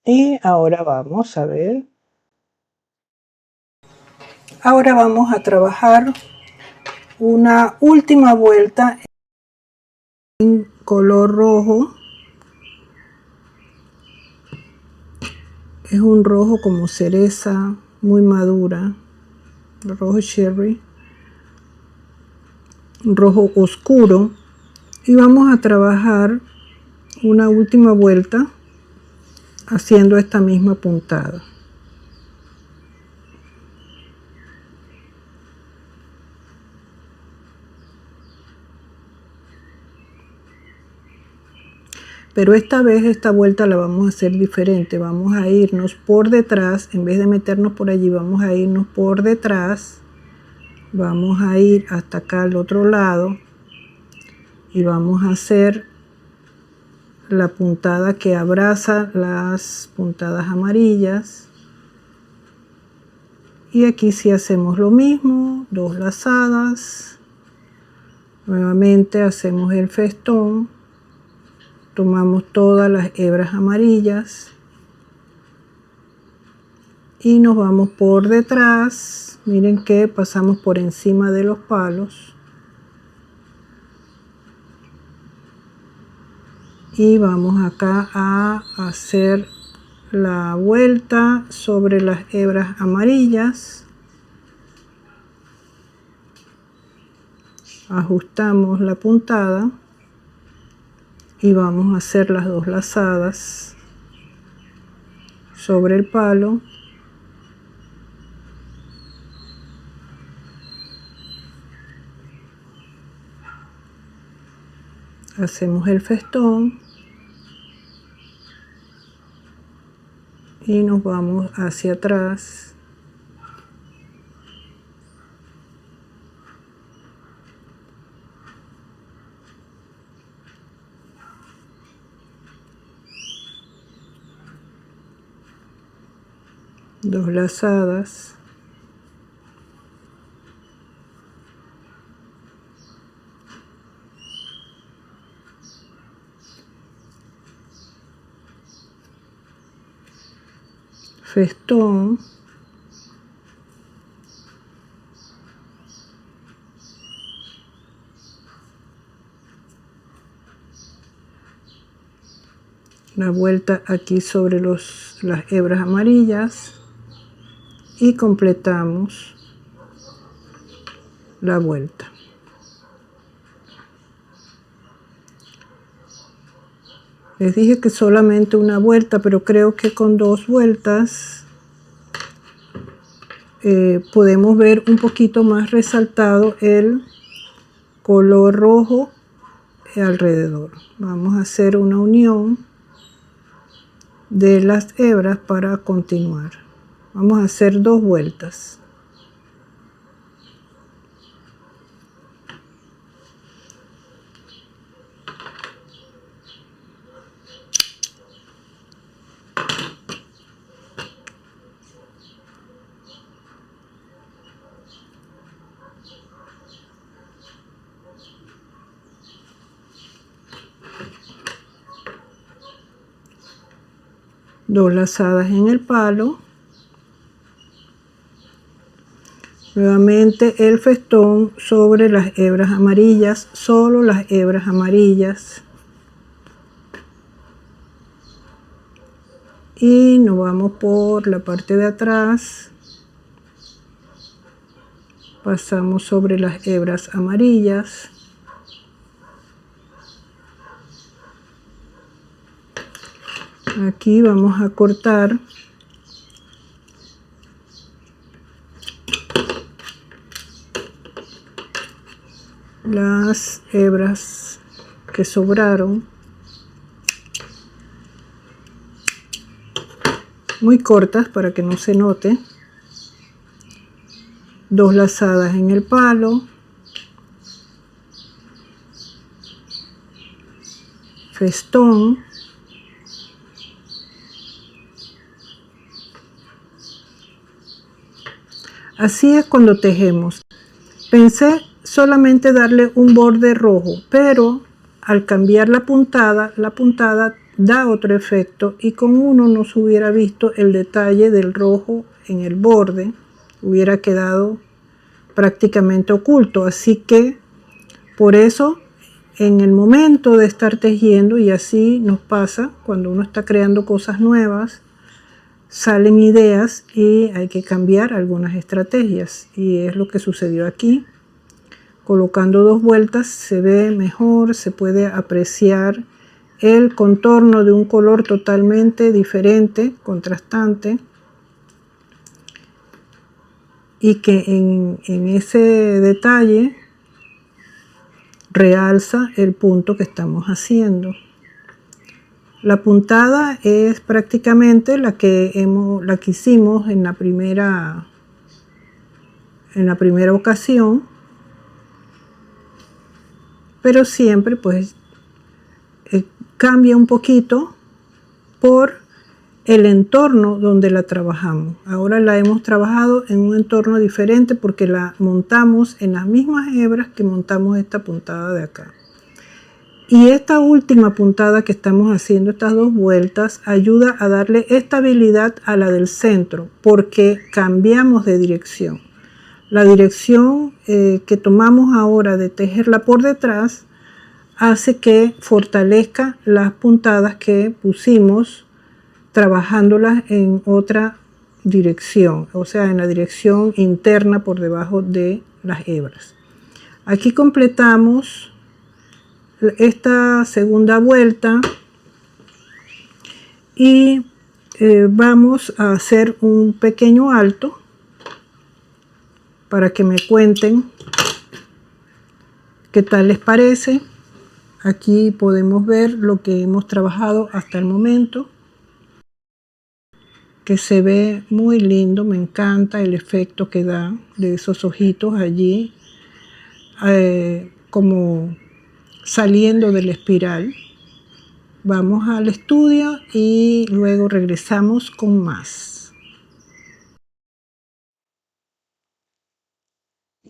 Y ahora vamos a ver. Ahora vamos a trabajar una última vuelta en color rojo. Es un rojo como cereza, muy madura, rojo cherry, un rojo oscuro. Y vamos a trabajar una última vuelta haciendo esta misma puntada. pero esta vez esta vuelta la vamos a hacer diferente. Vamos a irnos por detrás, en vez de meternos por allí, vamos a irnos por detrás. Vamos a ir hasta acá al otro lado y vamos a hacer la puntada que abraza las puntadas amarillas. Y aquí sí hacemos lo mismo, 2 lazadas. Nuevamente hacemos el festón. Tomamos todas las hebras amarillas y nos vamos por detrás. Miren que pasamos por encima de los palos y vamos acá a hacer la vuelta sobre las hebras amarillas. Ajustamos la puntada y vamos a hacer las 2 lazadas sobre el palo. Hacemos el festón y nos vamos hacia atrás. Dos lazadas. Festón. La vuelta aquí sobre las hebras amarillas y completamos la vuelta. Les dije que solamente una vuelta, pero creo que con 2 vueltas podemos ver un poquito más resaltado el color rojo alrededor. Vamos a hacer una unión de las hebras para continuar. Vamos a hacer 2 vueltas. Dos lazadas en el palo. Nuevamente el festón sobre las hebras amarillas, solo las hebras amarillas. Y nos vamos por la parte de atrás. Pasamos sobre las hebras amarillas. Aquí vamos a cortar las hebras que sobraron, muy cortas para que no se note. 2 lazadas en el palo, festón, así es cuando tejemos. Pensé solamente darle un borde rojo, pero al cambiar la puntada da otro efecto y con uno no se hubiera visto el detalle del rojo en el borde, hubiera quedado prácticamente oculto. Así que por eso en el momento de estar tejiendo, y así nos pasa cuando uno está creando cosas nuevas, salen ideas y hay que cambiar algunas estrategias, y es lo que sucedió aquí. Colocando 2 vueltas se ve mejor, se puede apreciar el contorno de un color totalmente diferente, contrastante, y que en ese detalle realza el punto que estamos haciendo. La puntada es prácticamente la que hicimos en la primera ocasión, pero siempre pues cambia un poquito por el entorno donde la trabajamos. Ahora la hemos trabajado en un entorno diferente porque la montamos en las mismas hebras que montamos esta puntada de acá. Y esta última puntada que estamos haciendo, estas 2 vueltas, ayuda a darle estabilidad a la del centro porque cambiamos de dirección. La dirección que tomamos ahora de tejerla por detrás hace que fortalezca las puntadas que pusimos trabajándolas en otra dirección, o sea, en la dirección interna por debajo de las hebras. Aquí completamos esta segunda vuelta y vamos a hacer un pequeño alto para que me cuenten qué tal les parece. Aquí podemos ver lo que hemos trabajado hasta el momento, que se ve muy lindo. Me encanta el efecto que da de esos ojitos allí, como saliendo de la espiral. Vamos al estudio y luego regresamos con más.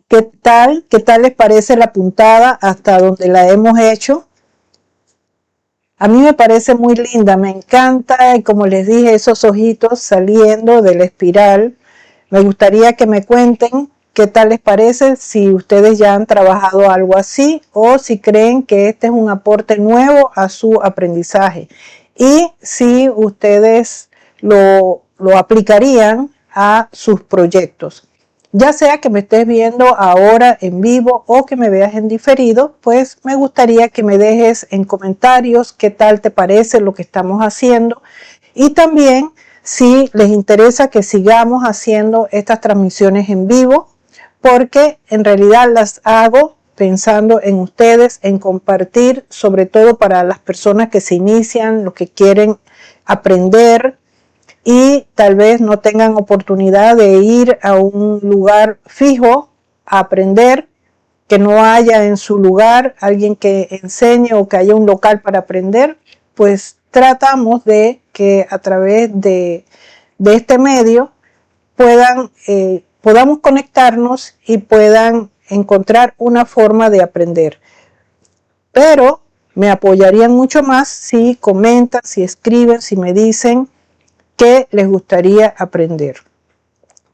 ¿Qué tal? ¿Qué tal les parece la puntada hasta donde la hemos hecho? A mí me parece muy linda, me encanta, y como les dije, esos ojitos saliendo de la espiral. Me gustaría que me cuenten qué tal les parece, si ustedes ya han trabajado algo así o si creen que este es un aporte nuevo a su aprendizaje y si ustedes lo aplicarían a sus proyectos. Ya sea que me estés viendo ahora en vivo o que me veas en diferido, pues me gustaría que me dejes en comentarios qué tal te parece lo que estamos haciendo y también si les interesa que sigamos haciendo estas transmisiones en vivo, porque en realidad las hago pensando en ustedes, en compartir, sobre todo para las personas que se inician, los que quieren aprender y tal vez no tengan oportunidad de ir a un lugar fijo a aprender, que no haya en su lugar alguien que enseñe o que haya un local para aprender, pues tratamos de que a través de este medio podamos conectarnos y puedan encontrar una forma de aprender. Pero me apoyarían mucho más si comentan, si escriben, si me dicen que les gustaría aprender.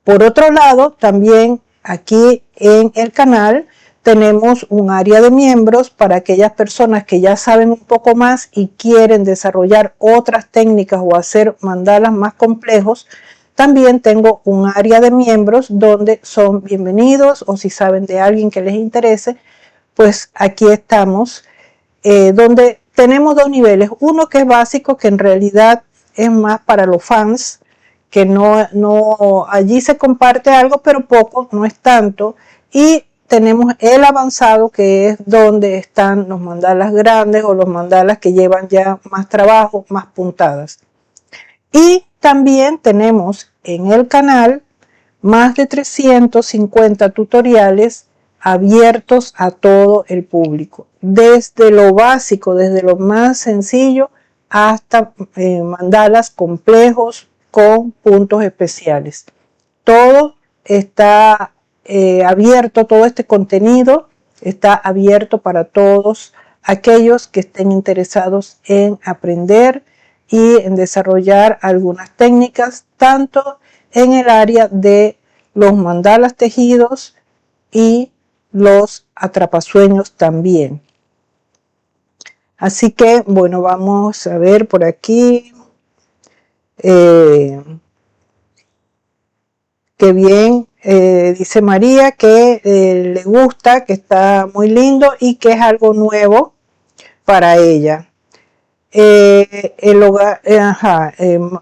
Por otro lado, también aquí en el canal tenemos un área de miembros para aquellas personas que ya saben un poco más y quieren desarrollar otras técnicas o hacer mandalas más complejos. También tengo un área de miembros donde son bienvenidos, o si saben de alguien que les interese, pues aquí estamos, donde tenemos 2 niveles. Uno que es básico, que en realidad es más para los fans, que no allí se comparte algo, pero poco, no es tanto. Y tenemos el avanzado, que es donde están los mandalas grandes o los mandalas que llevan ya más trabajo, más puntadas. Y también tenemos en el canal más de 350 tutoriales abiertos a todo el público, desde lo básico, desde lo más sencillo hasta mandalas complejos con puntos especiales. Todo está abierto, todo este contenido está abierto para todos aquellos que estén interesados en aprender y en desarrollar algunas técnicas, tanto en el área de los mandalas tejidos y los atrapasueños también. Así que, bueno, vamos a ver por aquí. Qué bien, dice María que le gusta, que está muy lindo y que es algo nuevo para ella.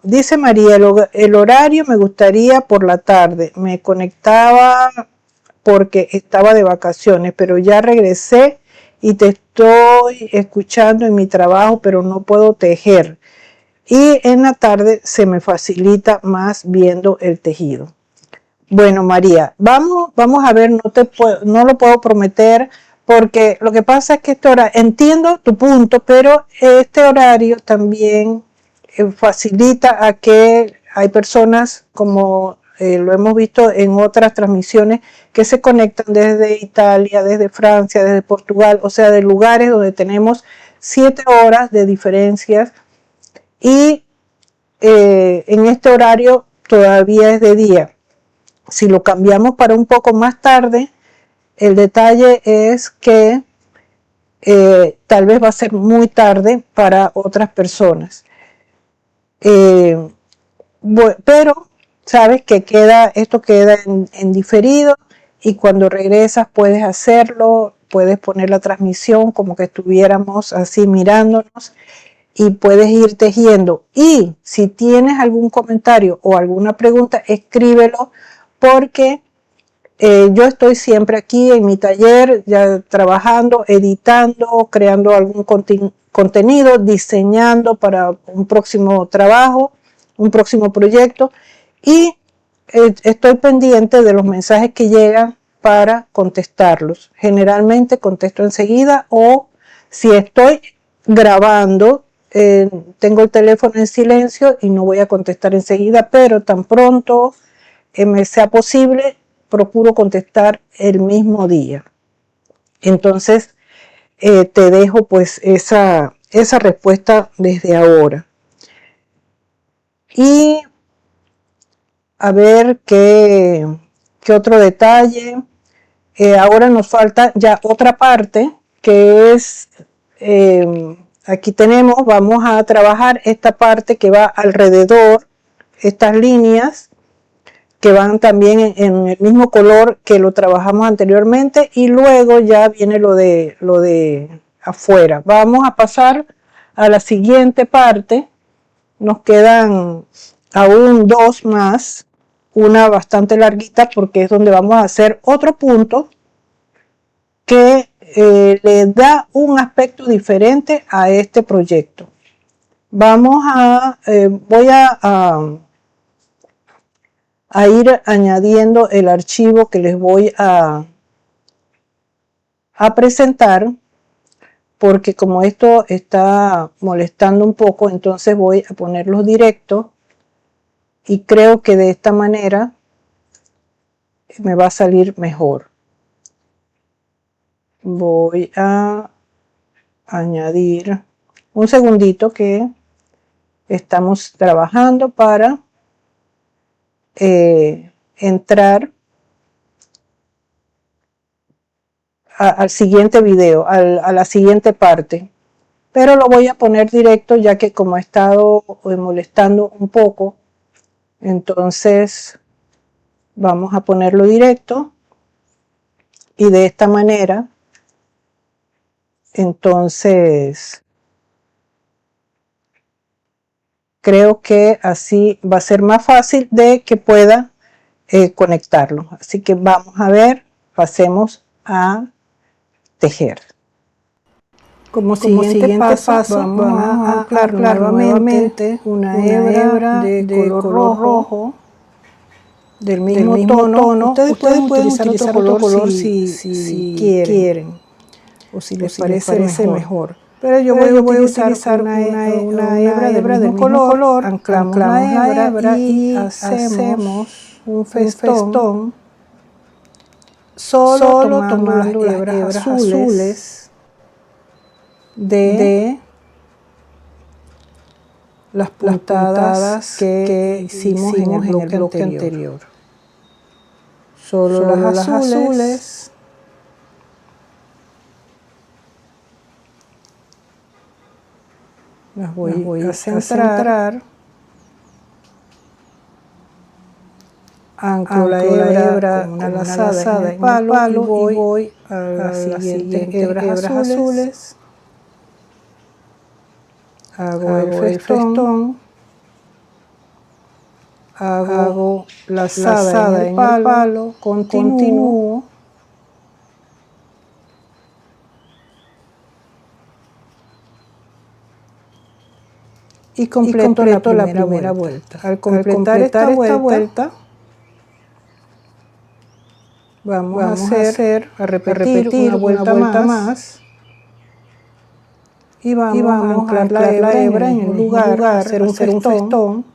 Dice María, el horario me gustaría por la tarde. Me conectaba porque estaba de vacaciones, pero ya regresé y te estoy escuchando en mi trabajo, pero no puedo tejer. y en la tarde se me facilita más viendo el tejido. Bueno, María, vamos a ver, no lo puedo prometer, porque lo que pasa es que entiendo tu punto, pero este horario también facilita a que hay personas, como lo hemos visto en otras transmisiones, que se conectan desde Italia, desde Francia, desde Portugal, o sea, de lugares donde tenemos 7 horas de diferencias, y en este horario todavía es de día. Si lo cambiamos para un poco más tarde, el detalle es que tal vez va a ser muy tarde para otras personas. Pero sabes que esto queda en diferido, y cuando regresas puedes hacerlo, puedes poner la transmisión como que estuviéramos así mirándonos, y puedes ir tejiendo. Y si tienes algún comentario o alguna pregunta, escríbelo, porque yo estoy siempre aquí en mi taller, ya trabajando, editando, creando algún contenido, diseñando para un próximo trabajo, un próximo proyecto, y estoy pendiente de los mensajes que llegan para contestarlos. Generalmente contesto enseguida, o si estoy grabando, tengo el teléfono en silencio y no voy a contestar enseguida, pero tan pronto me sea posible, procuro contestar el mismo día. Entonces, te dejo pues esa respuesta desde ahora. Y a ver qué otro detalle. Ahora nos falta ya otra parte, que es, aquí vamos a trabajar esta parte que va alrededor, estas líneas que van también en el mismo color que lo trabajamos anteriormente, y luego ya viene lo de afuera. Vamos a pasar a la siguiente parte. Nos quedan aún 2 más, una bastante larguita porque es donde vamos a hacer otro punto que le da un aspecto diferente a este proyecto. Voy a ir añadiendo el archivo que les voy a presentar, porque como esto está molestando un poco, entonces voy a ponerlos directos, y creo que de esta manera me va a salir mejor. Voy a añadir un segundito, que estamos trabajando para entrar al siguiente video, a la siguiente parte, pero lo voy a poner directo, ya que como ha estado molestando un poco, entonces vamos a ponerlo directo, y de esta manera entonces creo que así va a ser más fácil de que pueda conectarlo. Así que vamos a ver, pasemos a tejer. Como siguiente paso vamos a anclar nuevamente una hebra de color rojo del mismo tono. Ustedes pueden utilizar otro color si quieren, o si les parece mejor. Pero yo voy a utilizar una hebra del mismo color, anclamos la hebra y hacemos un festón, solo tomando las hebras azules de las puntadas que hicimos en el bloque anterior. Solo las azules. Las voy a centrar. Anclo la hebra con una lazada en el palo, y voy a la siguiente hebras azules. Hago el festón, hago lazada en el palo, continúo, y completo la primera vuelta. Al completar esta vuelta vamos a repetir una vuelta más y vamos a anclar la hebra en el mismo lugar, hacer un festón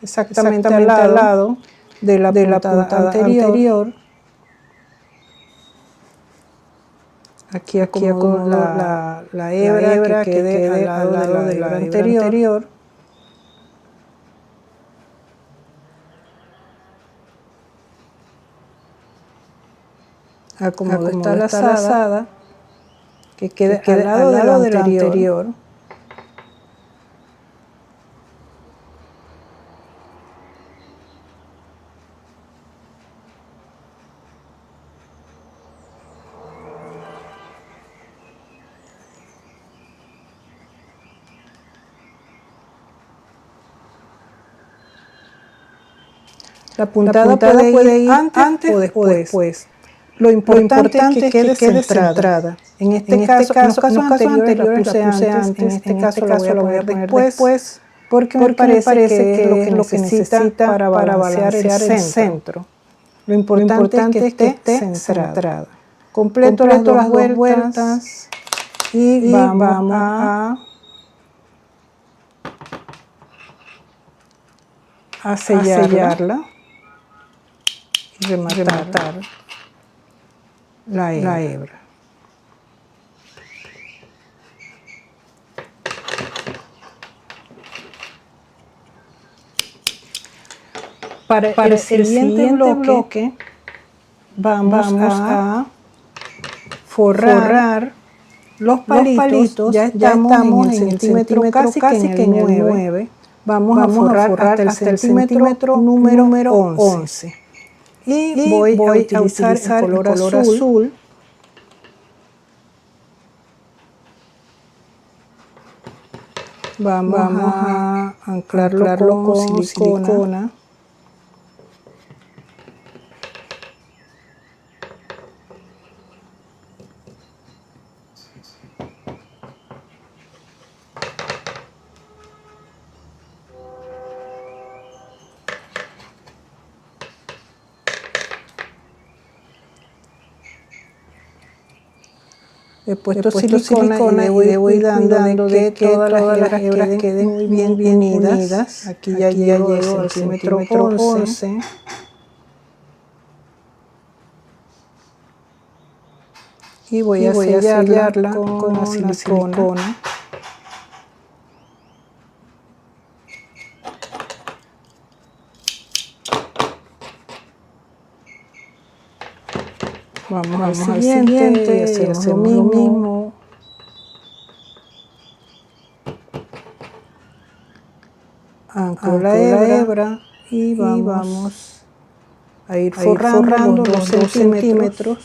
exactamente al lado de la puntada anterior. Aquí acomodo la hebra que quede al lado de la hebra anterior. Acomodo esta lazada que quede al lado de la anterior. La puntada puede ir antes o después. Lo importante es que quede centrada. En este caso, en los casos anteriores la puse antes, en este caso la voy a poner después, porque me parece que es lo que necesita para balancear el centro. Lo importante es que esté centrada. Completo las dos vueltas y vamos a sellarla y rematar la hebra. Para el siguiente bloque vamos a forrar los palitos. Ya estamos en el centímetro casi que en el 9. Vamos a forrar hasta el centímetro número 11. Y voy a utilizar el color azul. Vamos a anclarlo con silicona. He puesto silicona y voy dando de que todas las hebras queden muy bien unidas. Aquí ya llego al centímetro 11. Y voy a sellarla con la silicona. Vamos al siguiente y hacemos lo mismo. Anclo la hebra y vamos a ir forrando los 2 centímetros.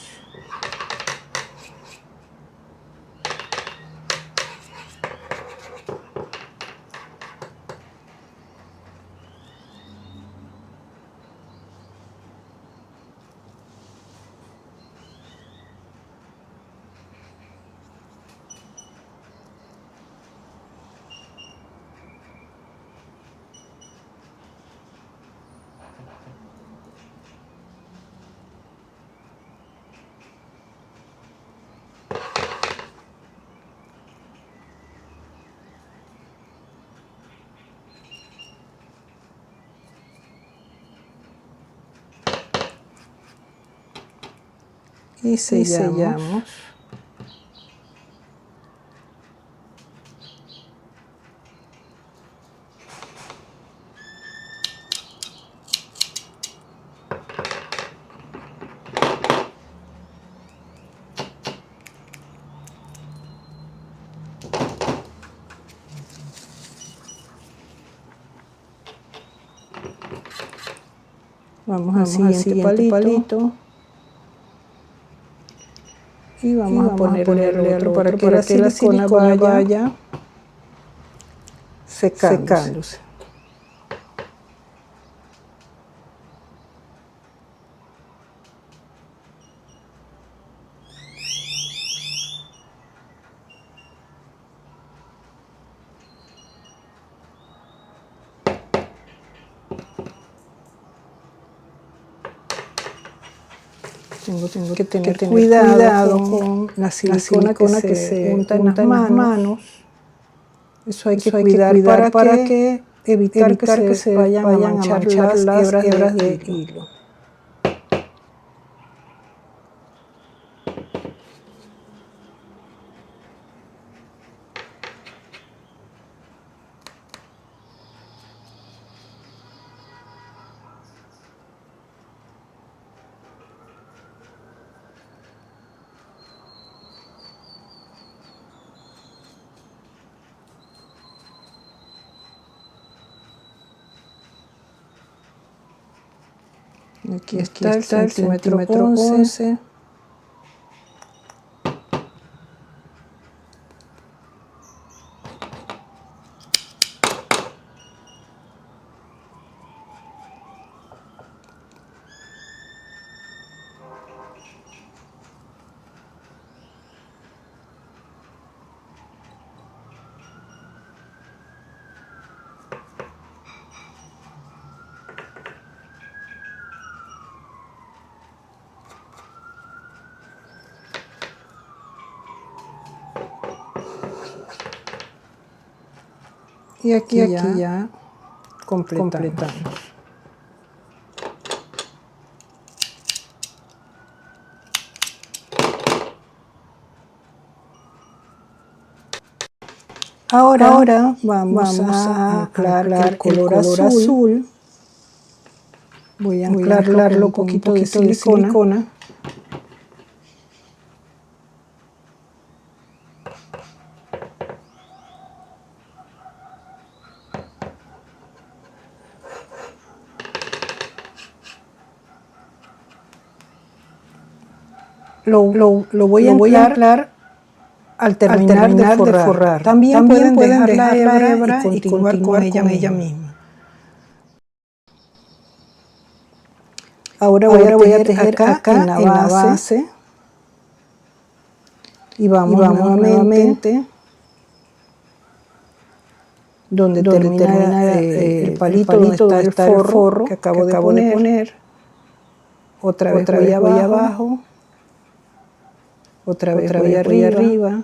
Y sellamos. Vamos al siguiente palito. Y vamos a ponerle al otro para que la silicona vaya secándose. Tengo que tener cuidado con la silicona que se unta en las manos. Eso hay que cuidar para que evitar que se vayan a manchar las hebras de hilo. Aquí está el centímetro 11. Y aquí ya completamos. Ahora vamos a anclar el color azul. Voy a anclarlo un poquito de silicona. Lo voy a anclar al terminar de forrar. También pueden dejar la hebra y continuar con ella misma. Ahora voy a tejer acá en la base. Y vamos nuevamente donde termina el palito donde está el forro que acabo de poner. Otra vez voy abajo. Otra vez voy arriba.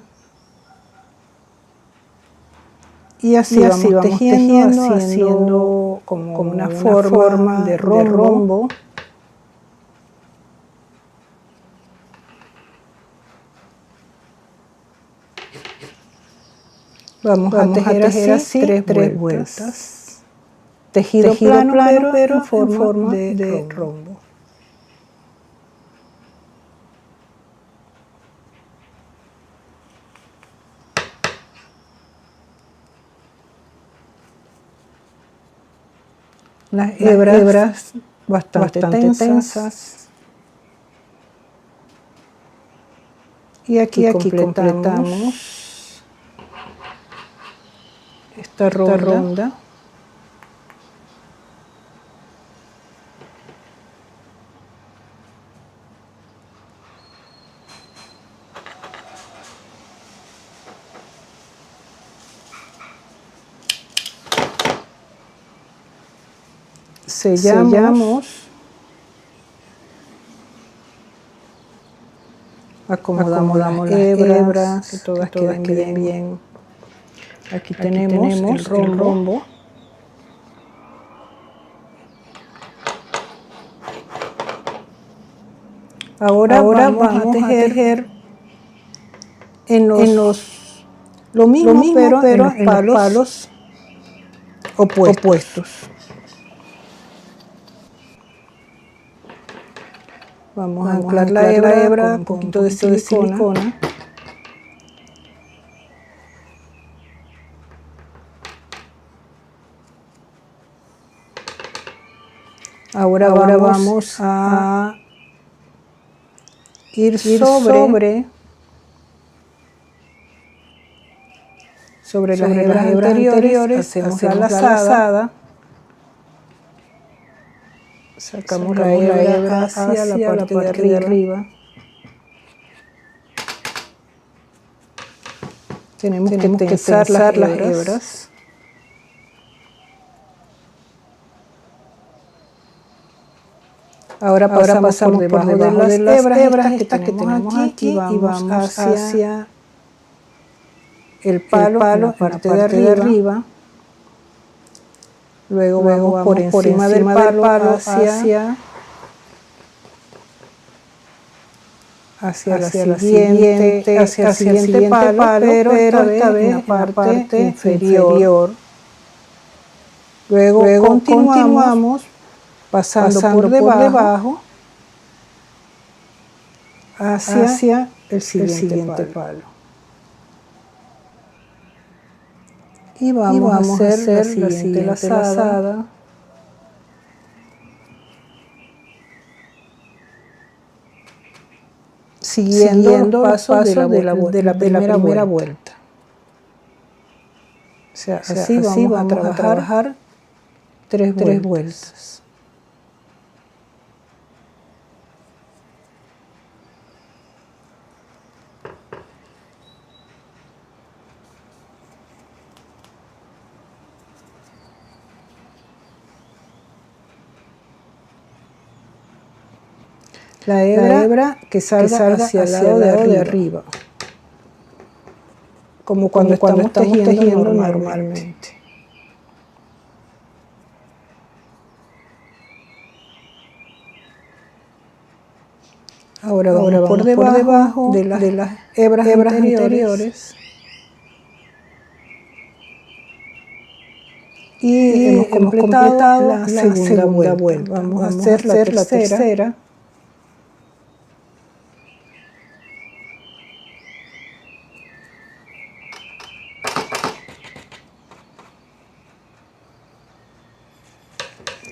Y así vamos tejiendo, haciendo como una forma de rombo. Vamos a tejer así tres vueltas. Tejido plano, pero en forma de rombo. Las hebras bastante tensas. Y aquí completamos esta ronda. Sellamos, acomodamos las hebras, que todas queden bien. Aquí tenemos el rombo. Ahora vamos a tejer en lo mismo, pero en los palos opuestos. Vamos a anclar la hebra con un poquito de silicona. Ahora vamos a ir sobre las hebras anteriores, hacemos la lazada. Sacamos la hebra hacia la parte de arriba. Tenemos que tensar las hebras. Ahora pasamos por debajo de las hebras estas que tenemos aquí y vamos hacia el palo en la parte de arriba. Luego vamos por encima del palo hacia el siguiente palo, pero esta vez en la parte inferior. Luego continuamos pasando por debajo hacia el siguiente palo. Y vamos a hacer la siguiente lazada. Siguiendo los pasos de la primera vuelta. O sea, así vamos a trabajar tres vueltas. La hebra que salga hacia el lado de arriba. Como cuando estamos tejiendo normalmente. Ahora vamos por debajo de las hebras anteriores. Y hemos completado la segunda vuelta. Vamos a hacer la tercera.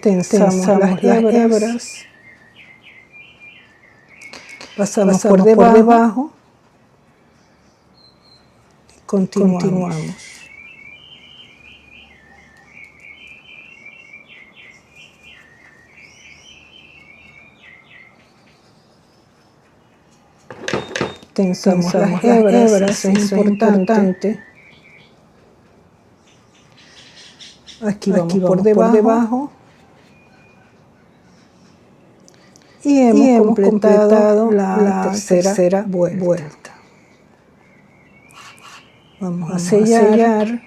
Tensamos las hebras, pasamos por debajo y continuamos. Tensamos las hebras, es importante. Aquí vamos por debajo. Y hemos completado la tercera vuelta. Vamos a sellar.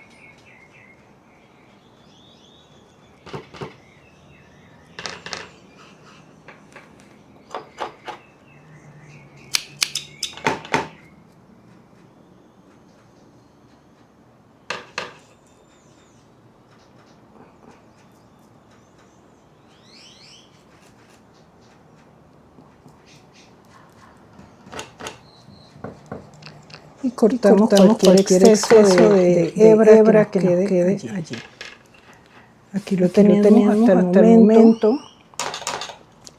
Y cortamos cualquier exceso de hebra que nos quede allí. Aquí lo tenemos hasta el momento.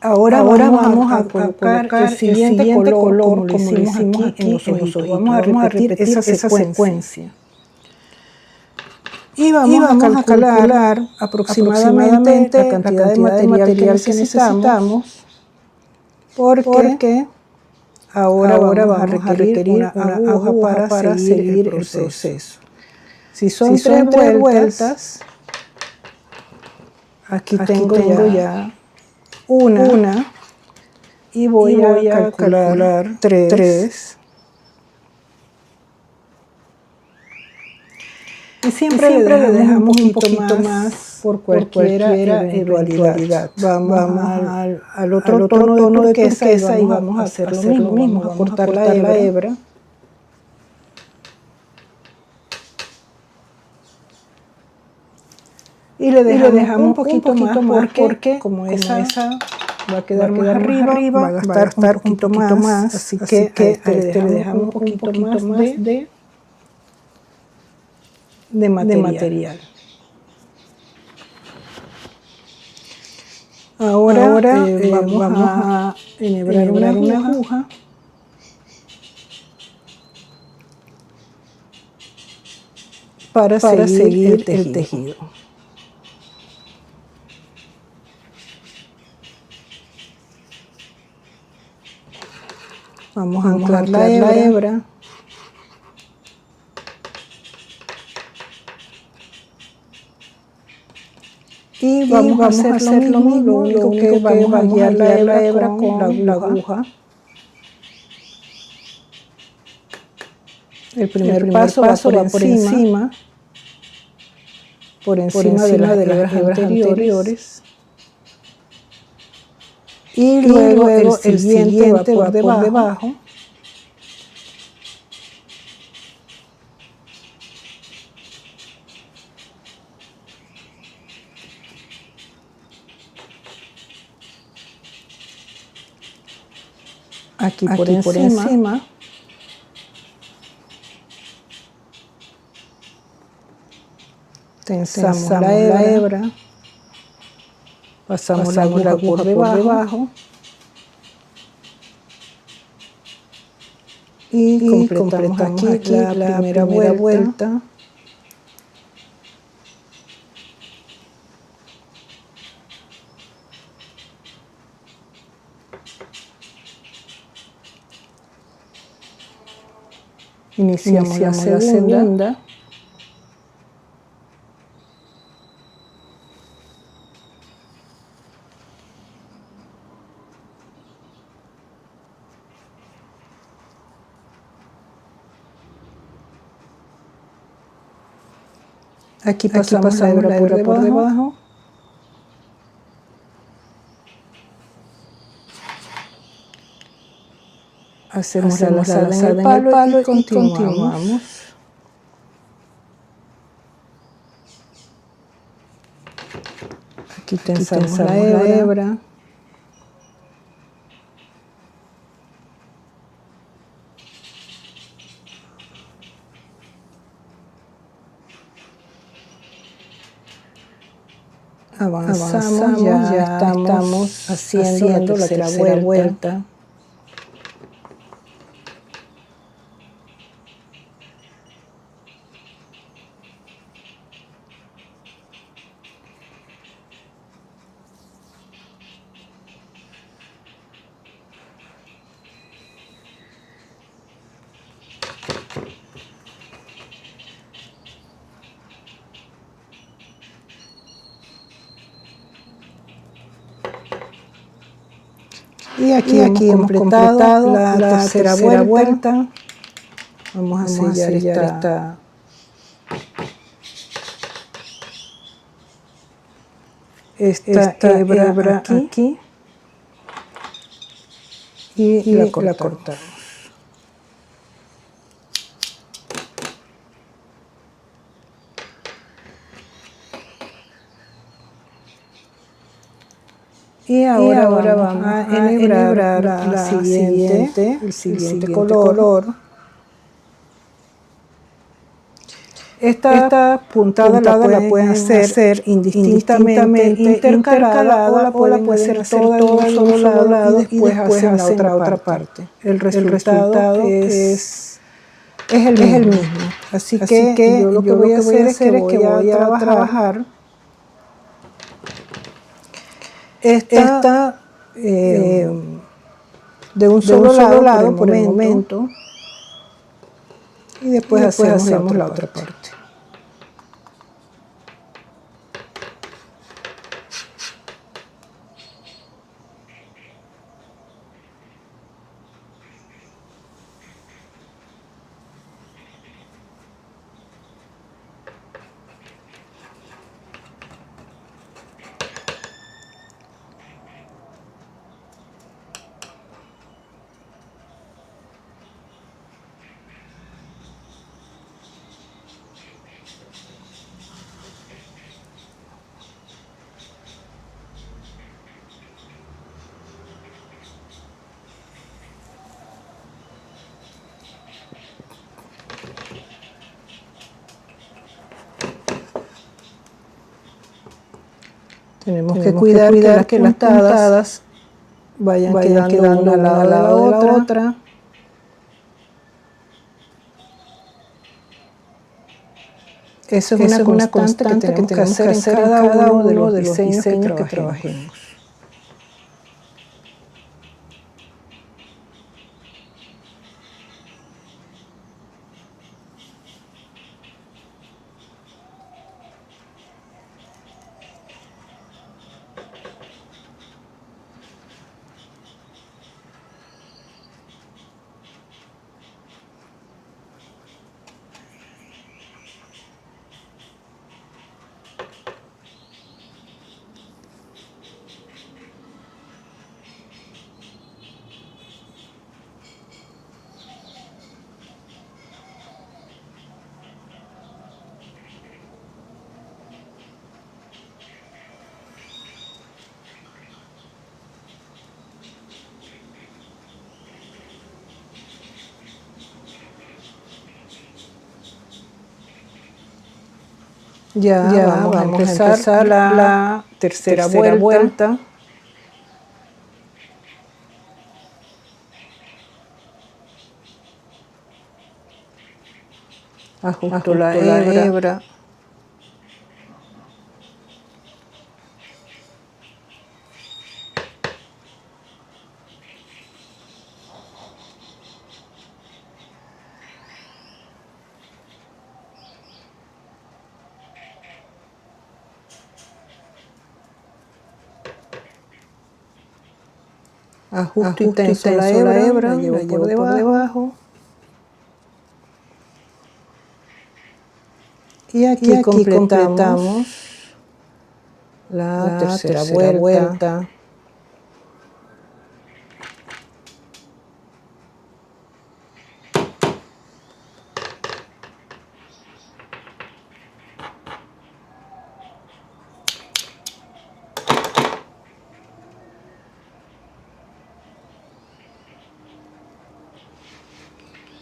Ahora vamos a colocar el siguiente color como lo hicimos aquí en los ojitos. Vamos a repetir esa secuencia. Y vamos a calcular aproximadamente la cantidad de material que necesitamos, porque ahora vamos a requerir una aguja para seguir el proceso. Si son tres vueltas, aquí tengo ya una y voy a calcular tres. Y siempre le dejamos un poquito más por cualquier eventualidad. Vamos al otro tono de turquesa y vamos a hacer lo mismo. Vamos a cortar la hebra. Y le dejamos un poquito más porque como esa va a quedar más arriba, va a gastar un poquito más. Así que le dejamos un poquito más de material. Ahora vamos a enhebrar una aguja. Para seguir el tejido. Vamos a anclar la hebra. Y vamos a hacer lo mismo, lo único que vamos a guiar la hebra con la aguja. El primer paso va por encima de las hebras anteriores. Y luego el siguiente va por debajo. Aquí por encima. Tensamos la hebra. Pasamos la aguja por debajo. Y completamos aquí la primera vuelta. Iniciamos la segunda. Aquí pasamos la hebra por debajo. Hacemos la lazada en el palo y continuamos. Aquí tensamos la hebra. Avanzamos, ya estamos haciendo la tercera vuelta. Y aquí hemos completado la tercera vuelta. Vamos a sellar esta hebra aquí y la cortamos. Y ahora vamos a enhebrar el siguiente color. Esta puntada la pueden hacer indistintamente intercalada o la pueden hacer toda de un solo lado y después hacen la otra parte. El resultado es el mismo. Así que yo lo que voy a hacer es que voy a trabajar esta de un solo lado por el momento y después hacemos la otra parte. Tenemos que cuidar que las puntadas vayan quedando una al lado de la otra. Eso es una constante que tenemos que hacer en cada uno de los diseños que trabajemos. Ya vamos a empezar la tercera vuelta. Ajusto la hebra. Ajusto y tenso la hebra, la llevo por debajo. Y aquí completamos la tercera vuelta.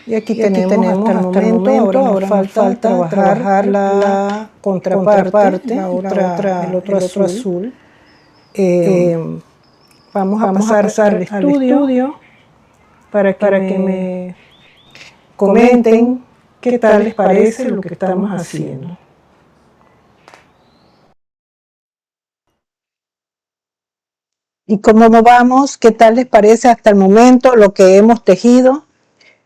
Y aquí tenemos hasta el momento, ahora falta trabajar la contraparte, el otro azul. Vamos a pasar al estudio para que me comenten qué tal les parece lo que estamos haciendo. ¿Y cómo vamos? ¿Qué tal les parece hasta el momento lo que hemos tejido?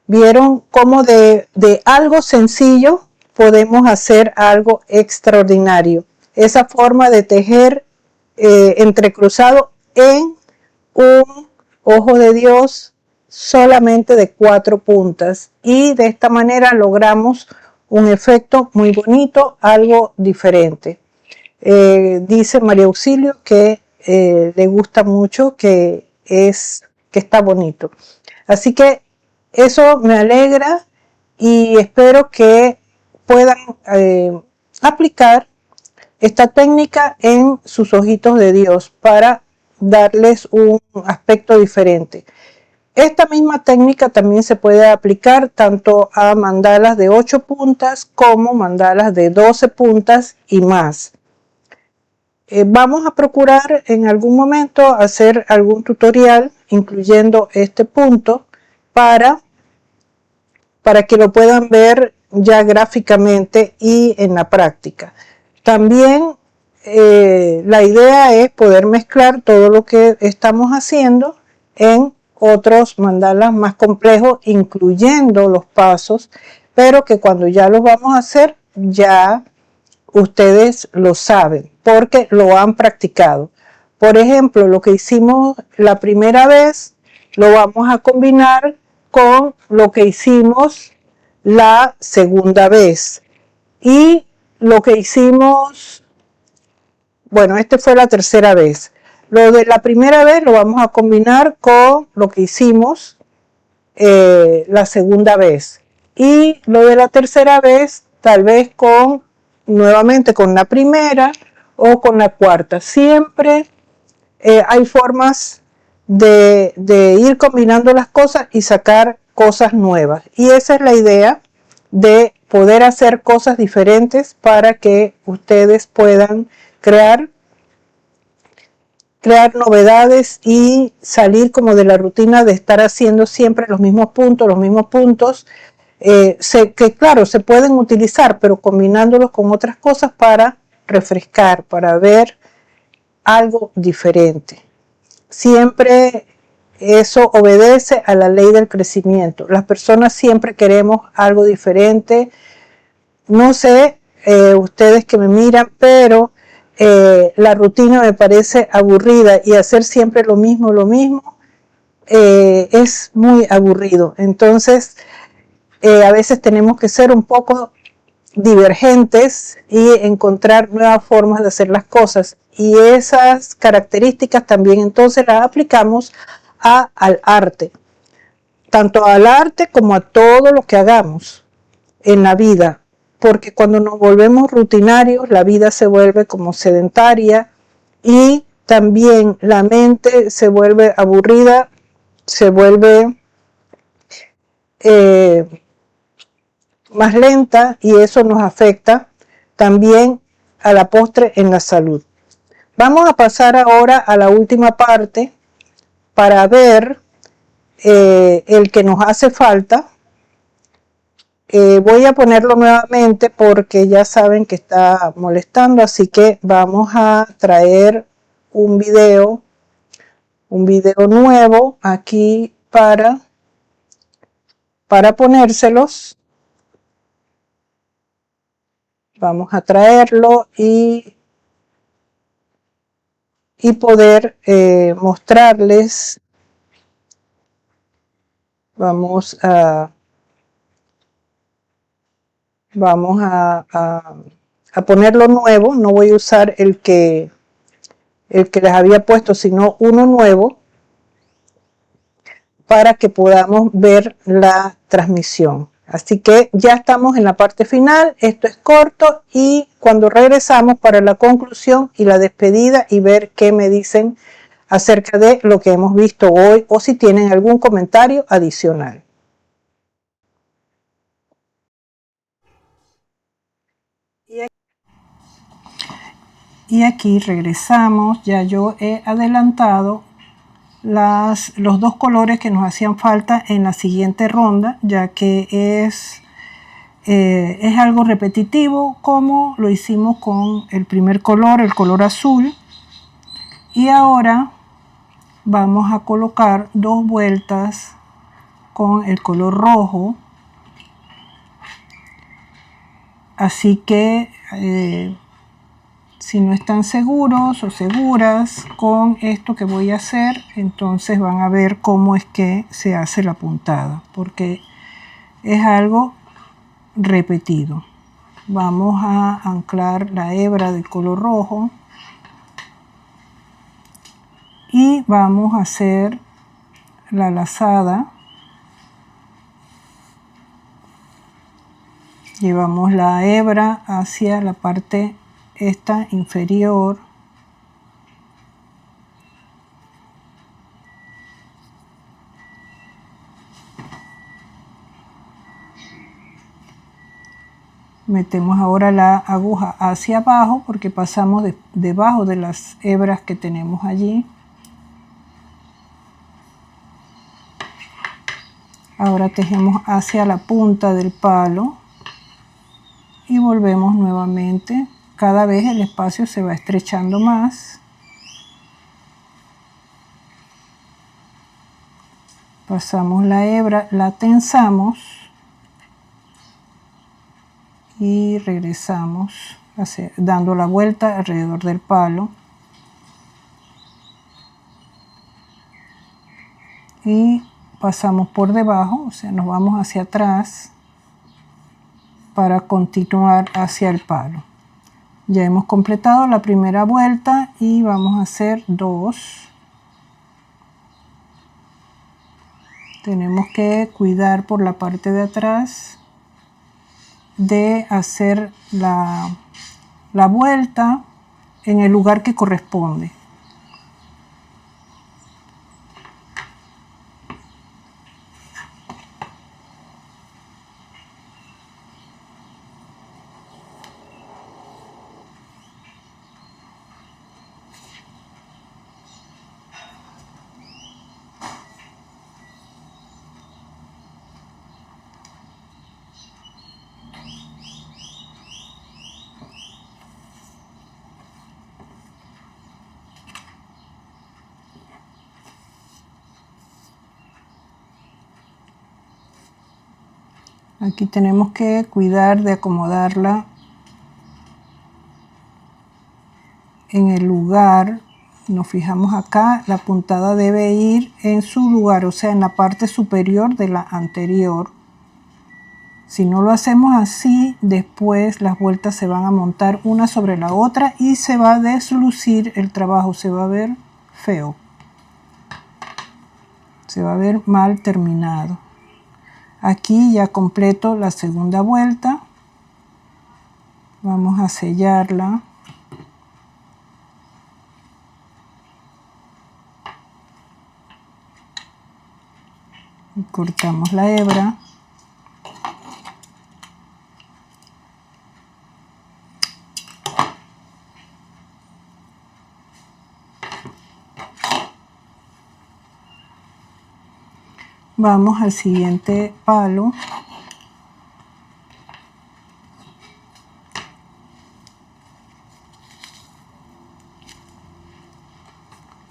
¿Vieron cómo de algo sencillo podemos hacer algo extraordinario? Esa forma de tejer entrecruzado en un ojo de Dios solamente de 4 puntas. Y de esta manera logramos un efecto muy bonito, algo diferente. Dice María Auxilio que le gusta mucho, que está bonito. Así que eso me alegra y espero que puedan aplicar esta técnica en sus ojitos de Dios para darles un aspecto diferente. Esta misma técnica también se puede aplicar tanto a mandalas de 8 puntas como mandalas de 12 puntas y más. Vamos a procurar en algún momento hacer algún tutorial incluyendo este punto para que lo puedan ver ya gráficamente y en la práctica. También la idea es poder mezclar todo lo que estamos haciendo en otros mandalas más complejos, incluyendo los pasos, pero que cuando ya los vamos a hacer, ya ustedes lo saben, porque lo han practicado. Por ejemplo, lo que hicimos la primera vez, lo vamos a combinar con lo que hicimos la segunda vez. Y lo que hicimos, bueno, este fue la tercera vez. Lo de la primera vez lo vamos a combinar con lo que hicimos la segunda vez. Y lo de la tercera vez, tal vez nuevamente con la primera o con la cuarta. Siempre hay formas de ir combinando las cosas y sacar cosas nuevas. Y esa es la idea, de poder hacer cosas diferentes para que ustedes puedan crear novedades y salir como de la rutina de estar haciendo siempre los mismos puntos. Que claro, se pueden utilizar, pero combinándolos con otras cosas para refrescar, para ver algo diferente. Siempre eso obedece a la ley del crecimiento. Las personas siempre queremos algo diferente. No sé, ustedes que me miran, pero la rutina me parece aburrida y hacer siempre lo mismo es muy aburrido. Entonces, a veces tenemos que ser un poco divergentes y encontrar nuevas formas de hacer las cosas. Y esas características también entonces las aplicamos al arte. Tanto al arte como a todo lo que hagamos en la vida. Porque cuando nos volvemos rutinarios, la vida se vuelve como sedentaria y también la mente se vuelve aburrida, se vuelve más lenta y eso nos afecta también a la postre en la salud. Vamos a pasar ahora a la última parte para ver el que nos hace falta. Voy a ponerlo nuevamente porque ya saben que está molestando, así que vamos a traer un video nuevo aquí para ponérselos. Vamos a traerlo y poder mostrarles. Vamos a ponerlo nuevo. No voy a usar el que les había puesto, sino uno nuevo para que podamos ver la transmisión. Así que ya estamos en la parte final. Esto es corto y cuando regresamos para la conclusión y la despedida y ver qué me dicen acerca de lo que hemos visto hoy o si tienen algún comentario adicional. Y aquí regresamos. Ya yo he adelantado los dos colores que nos hacían falta en la siguiente ronda, ya que es algo repetitivo como lo hicimos con el primer color, el color azul. Y ahora vamos a colocar 2 vueltas con el color rojo. Así que si no están seguros o seguras con esto que voy a hacer, entonces van a ver cómo es que se hace la puntada, porque es algo repetido. Vamos a anclar la hebra del color rojo y vamos a hacer la lazada. Llevamos la hebra hacia la parte esta inferior metemos ahora la aguja hacia abajo porque pasamos debajo de las hebras que tenemos allí. Ahora tejemos hacia la punta del palo y volvemos nuevamente. Cada vez el espacio se va estrechando más. Pasamos la hebra, la tensamos y regresamos dando la vuelta alrededor del palo. Y pasamos por debajo, o sea, nos vamos hacia atrás para continuar hacia el palo. Ya hemos completado la primera vuelta y vamos a hacer 2. Tenemos que cuidar por la parte de atrás de hacer la vuelta en el lugar que corresponde. Aquí tenemos que cuidar de acomodarla en el lugar. Nos fijamos acá, la puntada debe ir en su lugar, o sea, en la parte superior de la anterior. Si no lo hacemos así, después las vueltas se van a montar una sobre la otra y se va a deslucir el trabajo, se va a ver feo. Se va a ver mal terminado. Aquí ya completo la segunda vuelta. Vamos a sellarla. Y cortamos la hebra. Vamos al siguiente palo.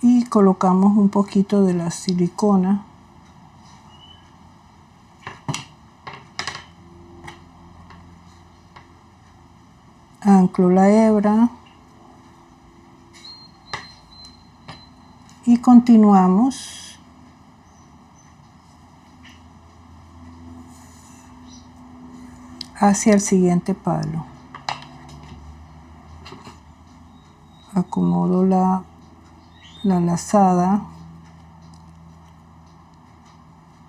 Y colocamos un poquito de la silicona. Anclo la hebra. Y continuamos hacia el siguiente palo. Acomodo la lazada.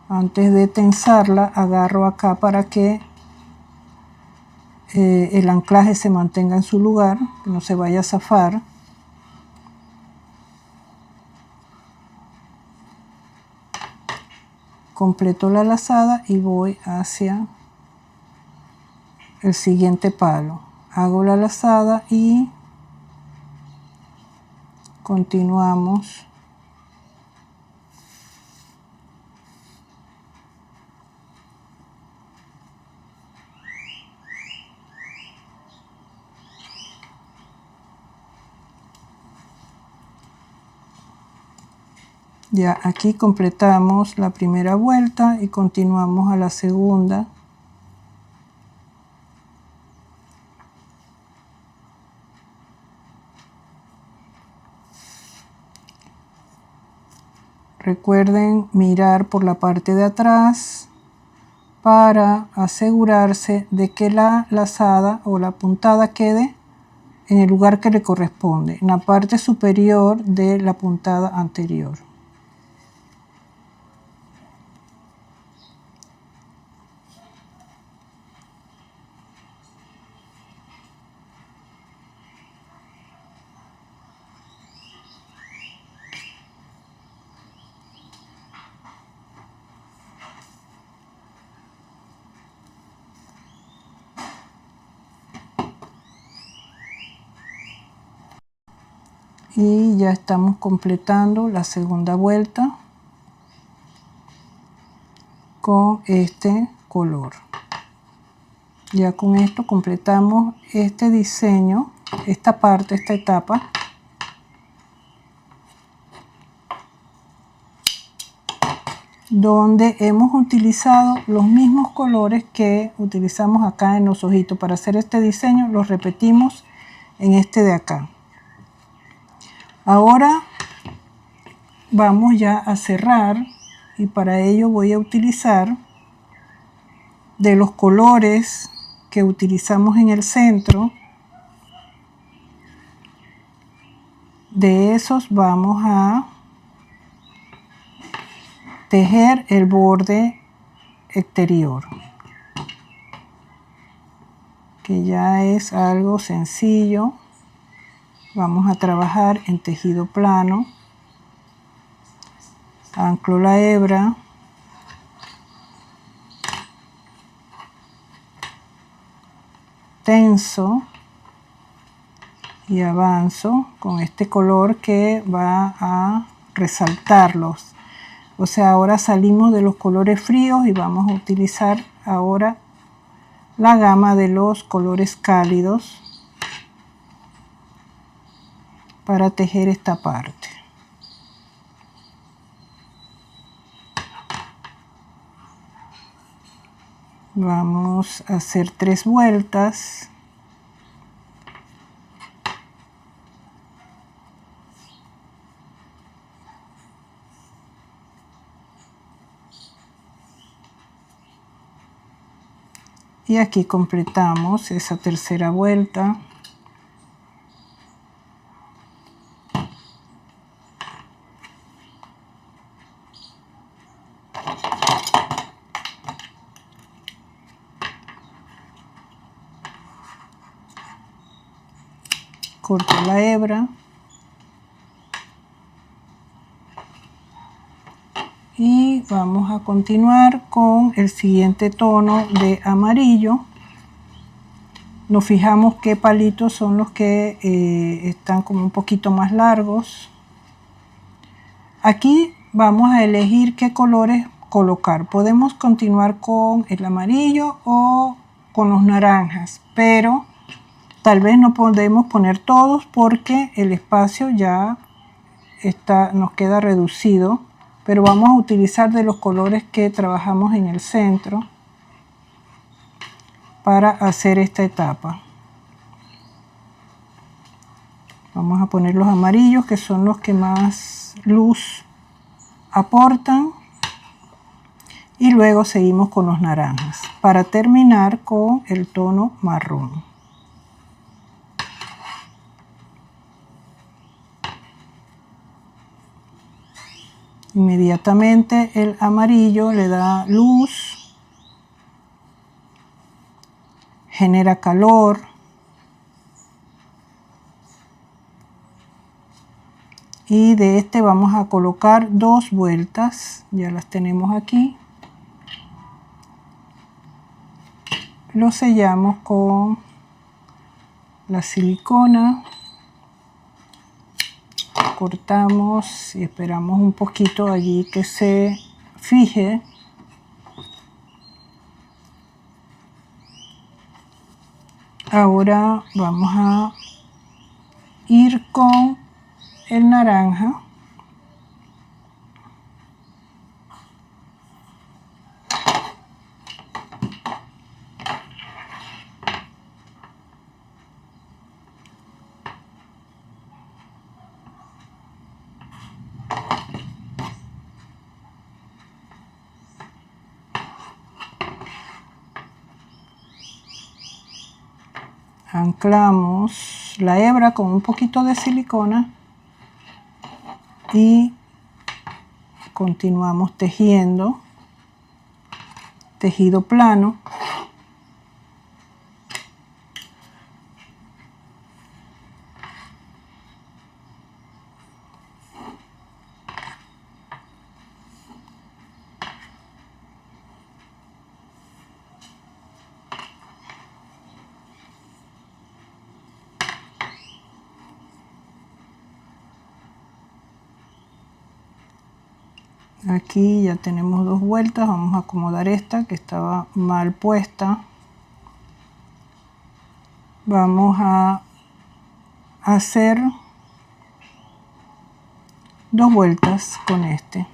Antes de tensarla, agarro acá para que el anclaje se mantenga en su lugar, que no se vaya a zafar. Completo la lazada y voy hacia el siguiente palo. Hago la lazada y continuamos. Ya aquí completamos la primera vuelta y continuamos a la segunda. Recuerden mirar por la parte de atrás para asegurarse de que la lazada o la puntada quede en el lugar que le corresponde, en la parte superior de la puntada anterior. Y ya estamos completando la segunda vuelta con este color. Ya con esto completamos este diseño, esta parte, esta etapa. Donde hemos utilizado los mismos colores que utilizamos acá en los ojitos. Para hacer este diseño los repetimos en este de acá. Ahora vamos ya a cerrar y para ello voy a utilizar de los colores que utilizamos en el centro. De esos vamos a tejer el borde exterior, que ya es algo sencillo. Vamos a trabajar en tejido plano. Anclo la hebra. Tenso. Y avanzo con este color que va a resaltarlos. O sea, ahora salimos de los colores fríos y vamos a utilizar ahora la gama de los colores cálidos para tejer esta parte. Vamos a hacer 3 vueltas. Y aquí completamos esa tercera vuelta. Corto la hebra y vamos a continuar con el siguiente tono de amarillo. Nos fijamos qué palitos son los que están como un poquito más largos. Aquí vamos a elegir qué colores colocar. Podemos continuar con el amarillo o con los naranjas, pero tal vez no podemos poner todos porque el espacio ya nos queda reducido, pero vamos a utilizar de los colores que trabajamos en el centro para hacer esta etapa. Vamos a poner los amarillos, que son los que más luz aportan, y luego seguimos con los naranjas para terminar con el tono marrón. Inmediatamente el amarillo le da luz, genera calor, y de este vamos a colocar 2 vueltas, ya las tenemos aquí. Lo sellamos con la silicona, cortamos y esperamos un poquito allí que se fije. Ahora vamos a ir con el naranja. Anclamos la hebra con un poquito de silicona y continuamos tejiendo, tejido plano. Aquí ya tenemos 2 vueltas, vamos a acomodar esta que estaba mal puesta. Vamos a hacer 2 vueltas con este.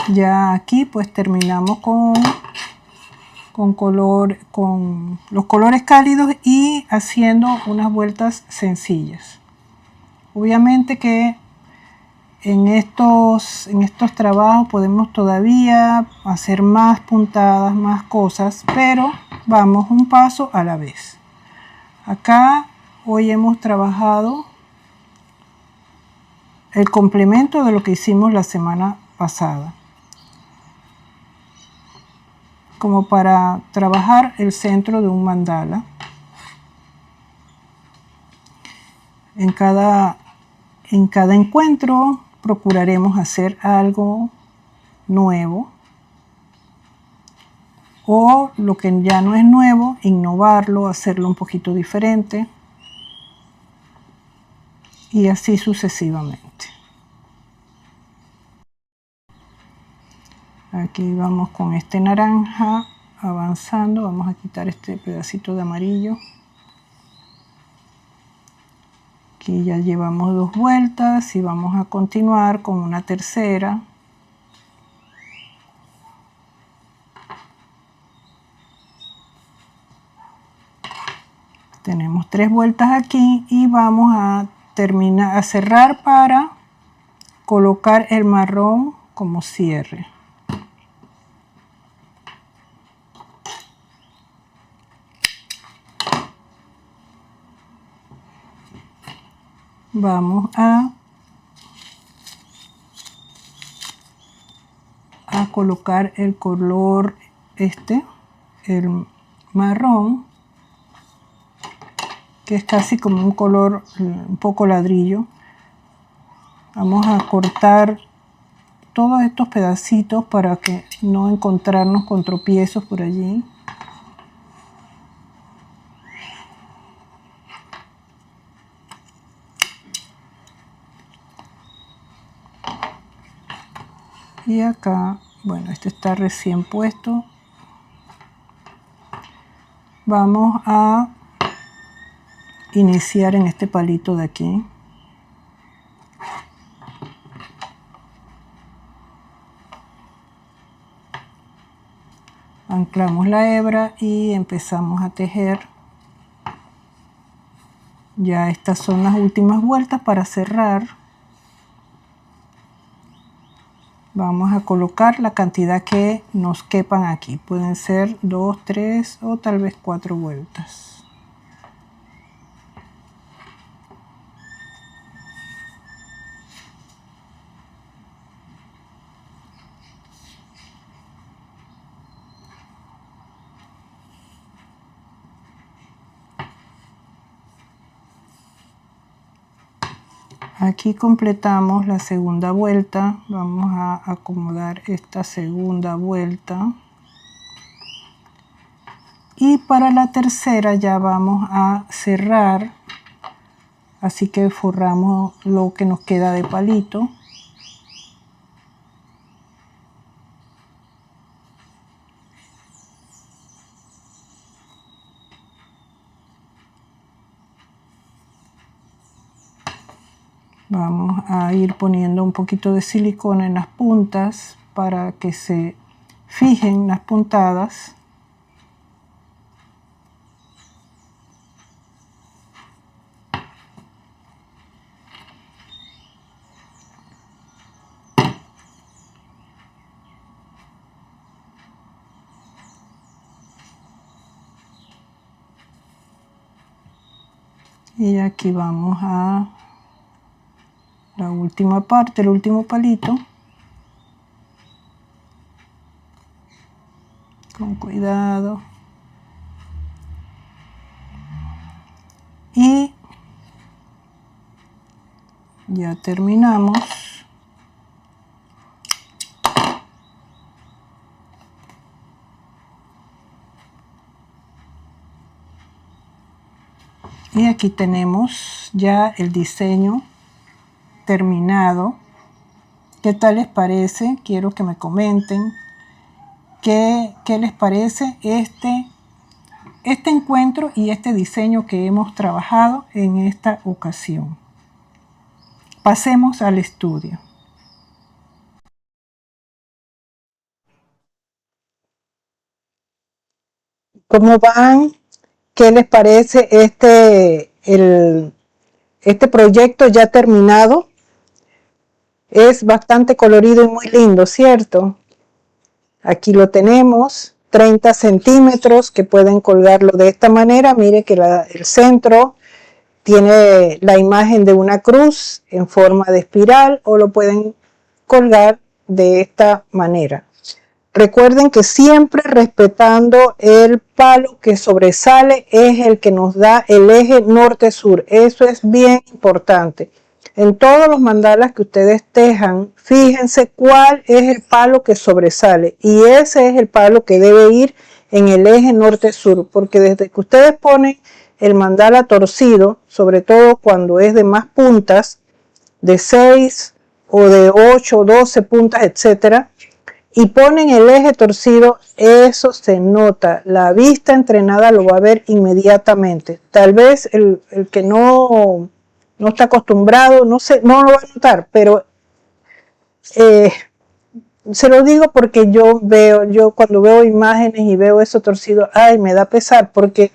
Ya aquí pues terminamos con los colores cálidos y haciendo unas vueltas sencillas. Obviamente que en estos trabajos podemos todavía hacer más puntadas, más cosas, pero vamos un paso a la vez. Acá hoy hemos trabajado el complemento de lo que hicimos la semana pasada, como para trabajar el centro de un mandala. En cada encuentro procuraremos hacer algo nuevo, o lo que ya no es nuevo, innovarlo, hacerlo un poquito diferente, y así sucesivamente. Aquí vamos con este naranja avanzando. Vamos a quitar este pedacito de amarillo. Aquí ya llevamos 2 vueltas y vamos a continuar con una tercera. Tenemos 3 vueltas aquí y vamos a terminar a cerrar para colocar el marrón como cierre. Vamos a colocar el color el marrón, que es casi como un color un poco ladrillo. Vamos a cortar todos estos pedacitos para que no encontrarnos con tropiezos por allí. Y acá, bueno, este está recién puesto. Vamos a iniciar en este palito de aquí. Anclamos la hebra y empezamos a tejer. Ya estas son las últimas vueltas para cerrar. Vamos a colocar la cantidad que nos quepan aquí. Pueden ser 2, 3 o tal vez 4 vueltas. Aquí completamos la segunda vuelta. Vamos a acomodar esta segunda vuelta. Y para la tercera ya vamos a cerrar. Así que forramos lo que nos queda de palito. Vamos a ir poniendo un poquito de silicona en las puntas para que se fijen las puntadas. Y aquí vamos a la última parte, el último palito. Con cuidado. Y ya terminamos. Y aquí tenemos ya el diseño terminado. ¿Qué tal les parece? Quiero que me comenten qué les parece este encuentro y este diseño que hemos trabajado en esta ocasión. Pasemos al estudio. ¿Cómo van? ¿Qué les parece este proyecto ya terminado? Es bastante colorido y muy lindo, ¿cierto? Aquí lo tenemos, 30 centímetros, que pueden colgarlo de esta manera. Mire que el centro tiene la imagen de una cruz en forma de espiral, o lo pueden colgar de esta manera. Recuerden que siempre respetando el palo que sobresale es el que nos da el eje norte-sur. Eso es bien importante. En todos los mandalas que ustedes tejan, fíjense cuál es el palo que sobresale. Y ese es el palo que debe ir en el eje norte-sur. Porque desde que ustedes ponen el mandala torcido, sobre todo cuando es de más puntas, de 6 o de 8, 12 puntas, etcétera, y ponen el eje torcido, eso se nota. La vista entrenada lo va a ver inmediatamente. Tal vez el que no está acostumbrado, no lo va a notar, pero se lo digo porque yo cuando veo imágenes y veo eso torcido, ay, me da pesar, porque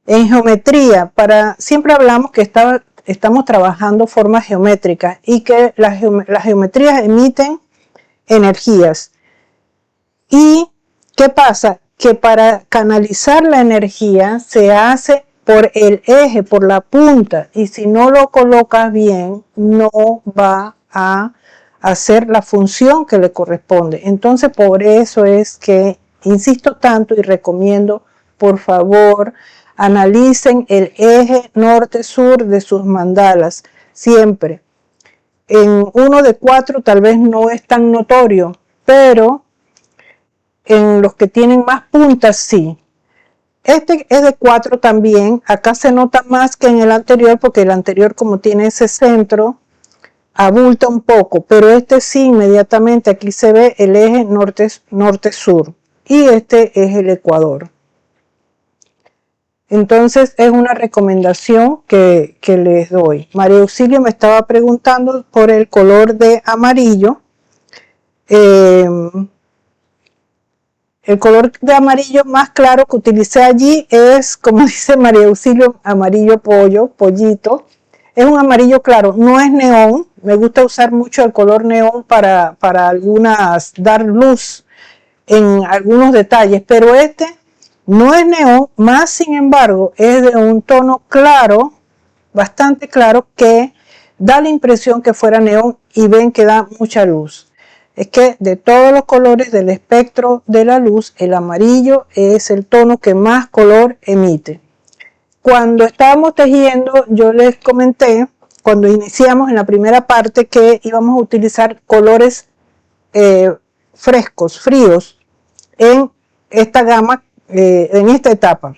en geometría, siempre hablamos que estamos trabajando formas geométricas y que las geometrías emiten energías. ¿Y qué pasa? Que para canalizar la energía se hace por el eje, por la punta, y si no lo colocas bien, no va a hacer la función que le corresponde. Entonces, por eso es que insisto tanto y recomiendo, por favor, analicen el eje norte-sur de sus mandalas, siempre. En uno de 4 tal vez no es tan notorio, pero en los que tienen más puntas sí. Este es de 4 también. Acá se nota más que en el anterior porque el anterior, como tiene ese centro, abulta un poco, pero este sí, inmediatamente aquí se ve el eje norte-sur y este es el ecuador. Entonces es una recomendación que les doy. María Auxilio me estaba preguntando por el color de amarillo. El color de amarillo más claro que utilicé allí es, como dice María Auxilio, amarillo pollito. Es un amarillo claro, no es neón. Me gusta usar mucho el color neón para dar luz en algunos detalles, pero este no es neón, más sin embargo es de un tono claro, bastante claro, que da la impresión que fuera neón y ven que da mucha luz. Es que de todos los colores del espectro de la luz, el amarillo es el tono que más color emite. Cuando estábamos tejiendo, yo les comenté, cuando iniciamos en la primera parte, que íbamos a utilizar colores frescos, fríos, en esta gama, en esta etapa.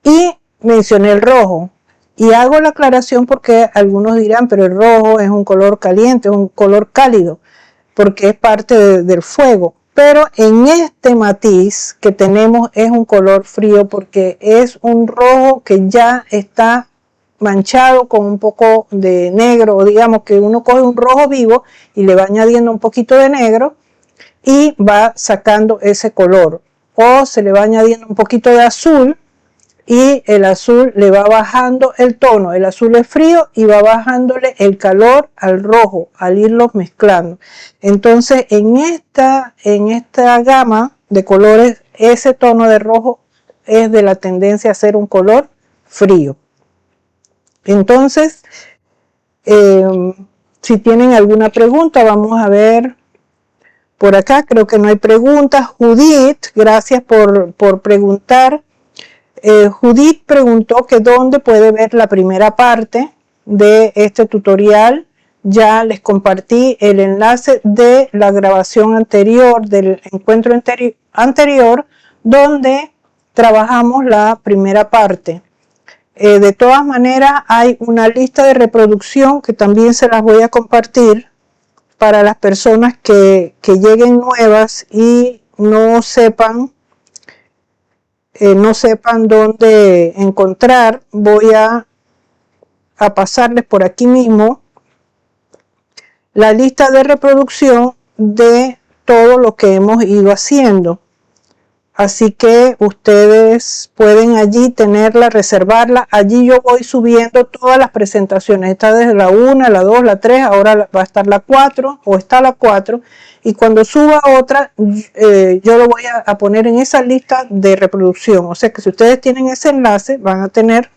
Y mencioné el rojo. Y hago la aclaración porque algunos dirán, pero el rojo es un color caliente, es un color cálido, porque es parte del fuego. Pero en este matiz que tenemos es un color frío porque es un rojo que ya está manchado con un poco de negro, o digamos que uno coge un rojo vivo y le va añadiendo un poquito de negro y va sacando ese color, o se le va añadiendo un poquito de azul y el azul le va bajando el tono. El azul es frío y va bajándole el calor al rojo al irlos mezclando. Entonces en esta gama de colores, ese tono de rojo es de la tendencia a ser un color frío. Entonces si tienen alguna pregunta, vamos a ver por acá. Creo que no hay preguntas. Judith, gracias por preguntar. Judith preguntó que dónde puede ver la primera parte de este tutorial. Ya les compartí el enlace de la grabación anterior, del encuentro anterior, donde trabajamos la primera parte. De todas maneras, hay una lista de reproducción que también se las voy a compartir para las personas que lleguen nuevas y no sepan dónde encontrar. Voy a pasarles por aquí mismo la lista de reproducción de todo lo que hemos ido haciendo. Así que ustedes pueden allí tenerla, reservarla. Allí yo voy subiendo todas las presentaciones. Está desde la 1, la 2, la 3, ahora va a estar la 4 o está la 4. Y cuando suba otra, yo lo voy a poner en esa lista de reproducción. O sea que si ustedes tienen ese enlace, van a tener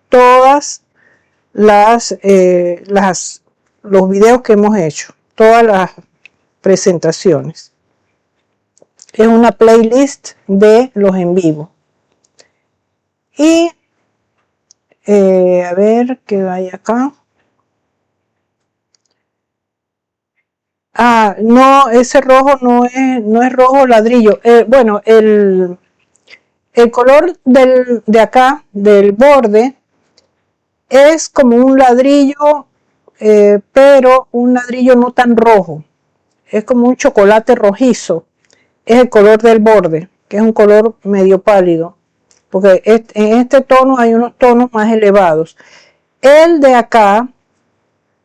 todas los videos que hemos hecho, todas las presentaciones. Es una playlist de los en vivo. Y a ver qué hay acá. No, ese rojo no es rojo ladrillo. Bueno, el color de acá, del borde, es como un ladrillo, pero un ladrillo no tan rojo. Es como un chocolate rojizo. Es el color del borde, que es un color medio pálido, porque en este tono hay unos tonos más elevados. El de acá,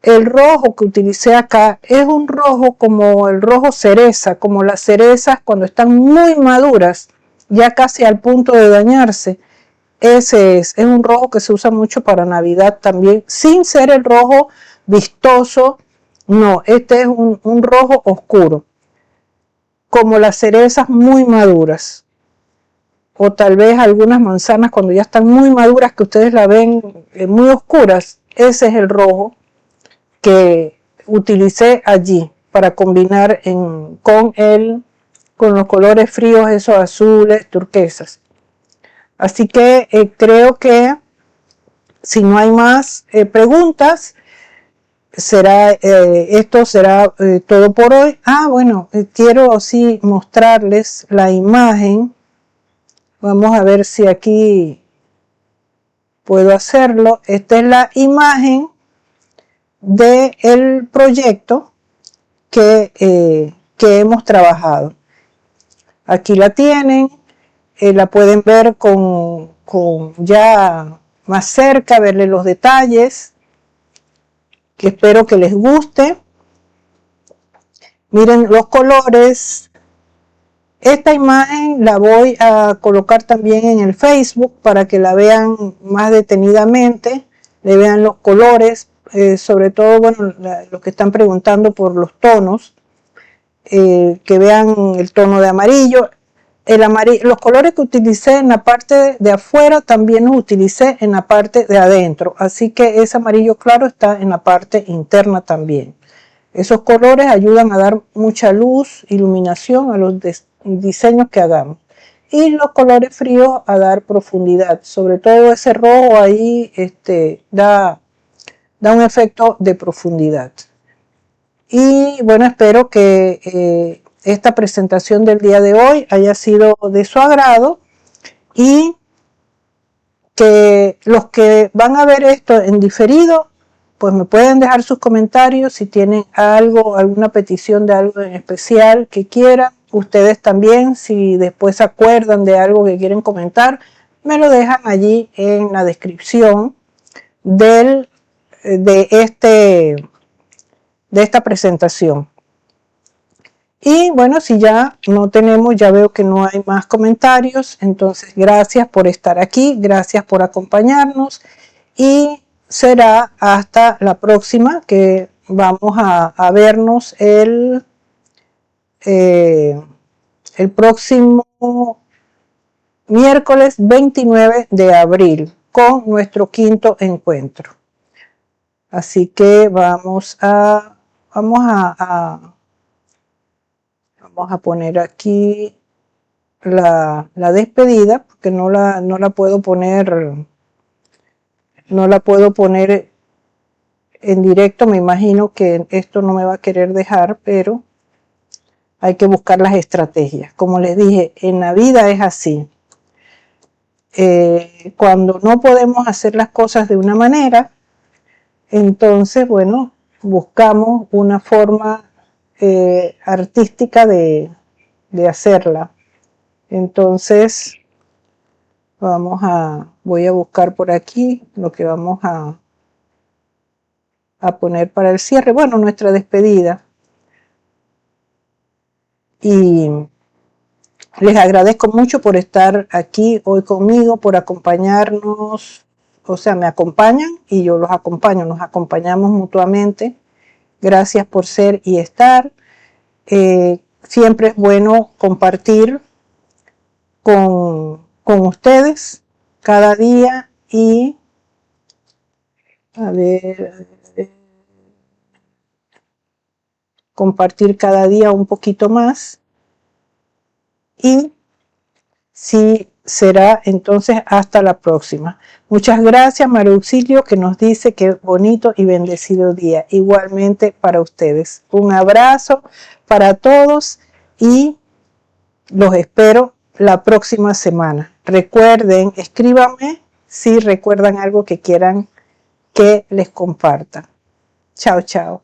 el rojo que utilicé acá, es un rojo como el rojo cereza, como las cerezas cuando están muy maduras, ya casi al punto de dañarse. Ese es un rojo que se usa mucho para Navidad también, sin ser el rojo vistoso. No, este es un rojo oscuro, como las cerezas muy maduras, o tal vez algunas manzanas cuando ya están muy maduras, que ustedes la ven muy oscuras. Ese es el rojo que utilicé allí para combinar con los colores fríos, esos azules, turquesas. Así que creo que si no hay más preguntas, esto será todo por hoy. Bueno, quiero sí mostrarles la imagen. Vamos a ver si aquí puedo hacerlo. Esta es la imagen del proyecto que hemos trabajado. Aquí la tienen, la pueden ver con ya más cerca, verle los detalles, que espero que les guste. Miren los colores. Esta imagen la voy a colocar también en el Facebook para que la vean más detenidamente, le vean los colores, sobre todo, bueno, los que están preguntando por los tonos, que vean el tono de amarillo. Los colores que utilicé en la parte de afuera también los utilicé en la parte de adentro, así que ese amarillo claro está en la parte interna también. Esos colores ayudan a dar mucha luz, iluminación a los diseños que hagamos. Y los colores fríos a dar profundidad. Sobre todo ese rojo ahí da un efecto de profundidad. Y bueno, espero que esta presentación del día de hoy haya sido de su agrado y que los que van a ver esto en diferido, pues me pueden dejar sus comentarios si tienen alguna petición de algo en especial que quieran. Ustedes también, si después se acuerdan de algo que quieren comentar, me lo dejan allí en la descripción de esta presentación. Y bueno, si ya no tenemos, ya veo que no hay más comentarios, entonces gracias por estar aquí, gracias por acompañarnos y será hasta la próxima que vamos a vernos el próximo miércoles 29 de abril con nuestro quinto encuentro. Así que vamos a poner aquí la despedida, porque no la puedo poner en directo. Me imagino que esto no me va a querer dejar, pero hay que buscar las estrategias. Como les dije, en la vida es así. Cuando no podemos hacer las cosas de una manera, entonces, bueno, buscamos una forma artística de hacerla. Entonces, voy a buscar por aquí lo que vamos a poner para el cierre. Bueno, nuestra despedida. Y les agradezco mucho por estar aquí hoy conmigo, por acompañarnos. O sea, me acompañan y yo los acompaño. Nos acompañamos mutuamente. Gracias por ser y estar. Siempre es bueno compartir con ustedes cada día y compartir cada día un poquito más. Y sí, será entonces hasta la próxima. Muchas gracias, María Auxilio, que nos dice que bonito y bendecido día. Igualmente para ustedes. Un abrazo para todos y los espero la próxima semana. Recuerden, escríbanme si recuerdan algo que quieran que les comparta. Chao, chao.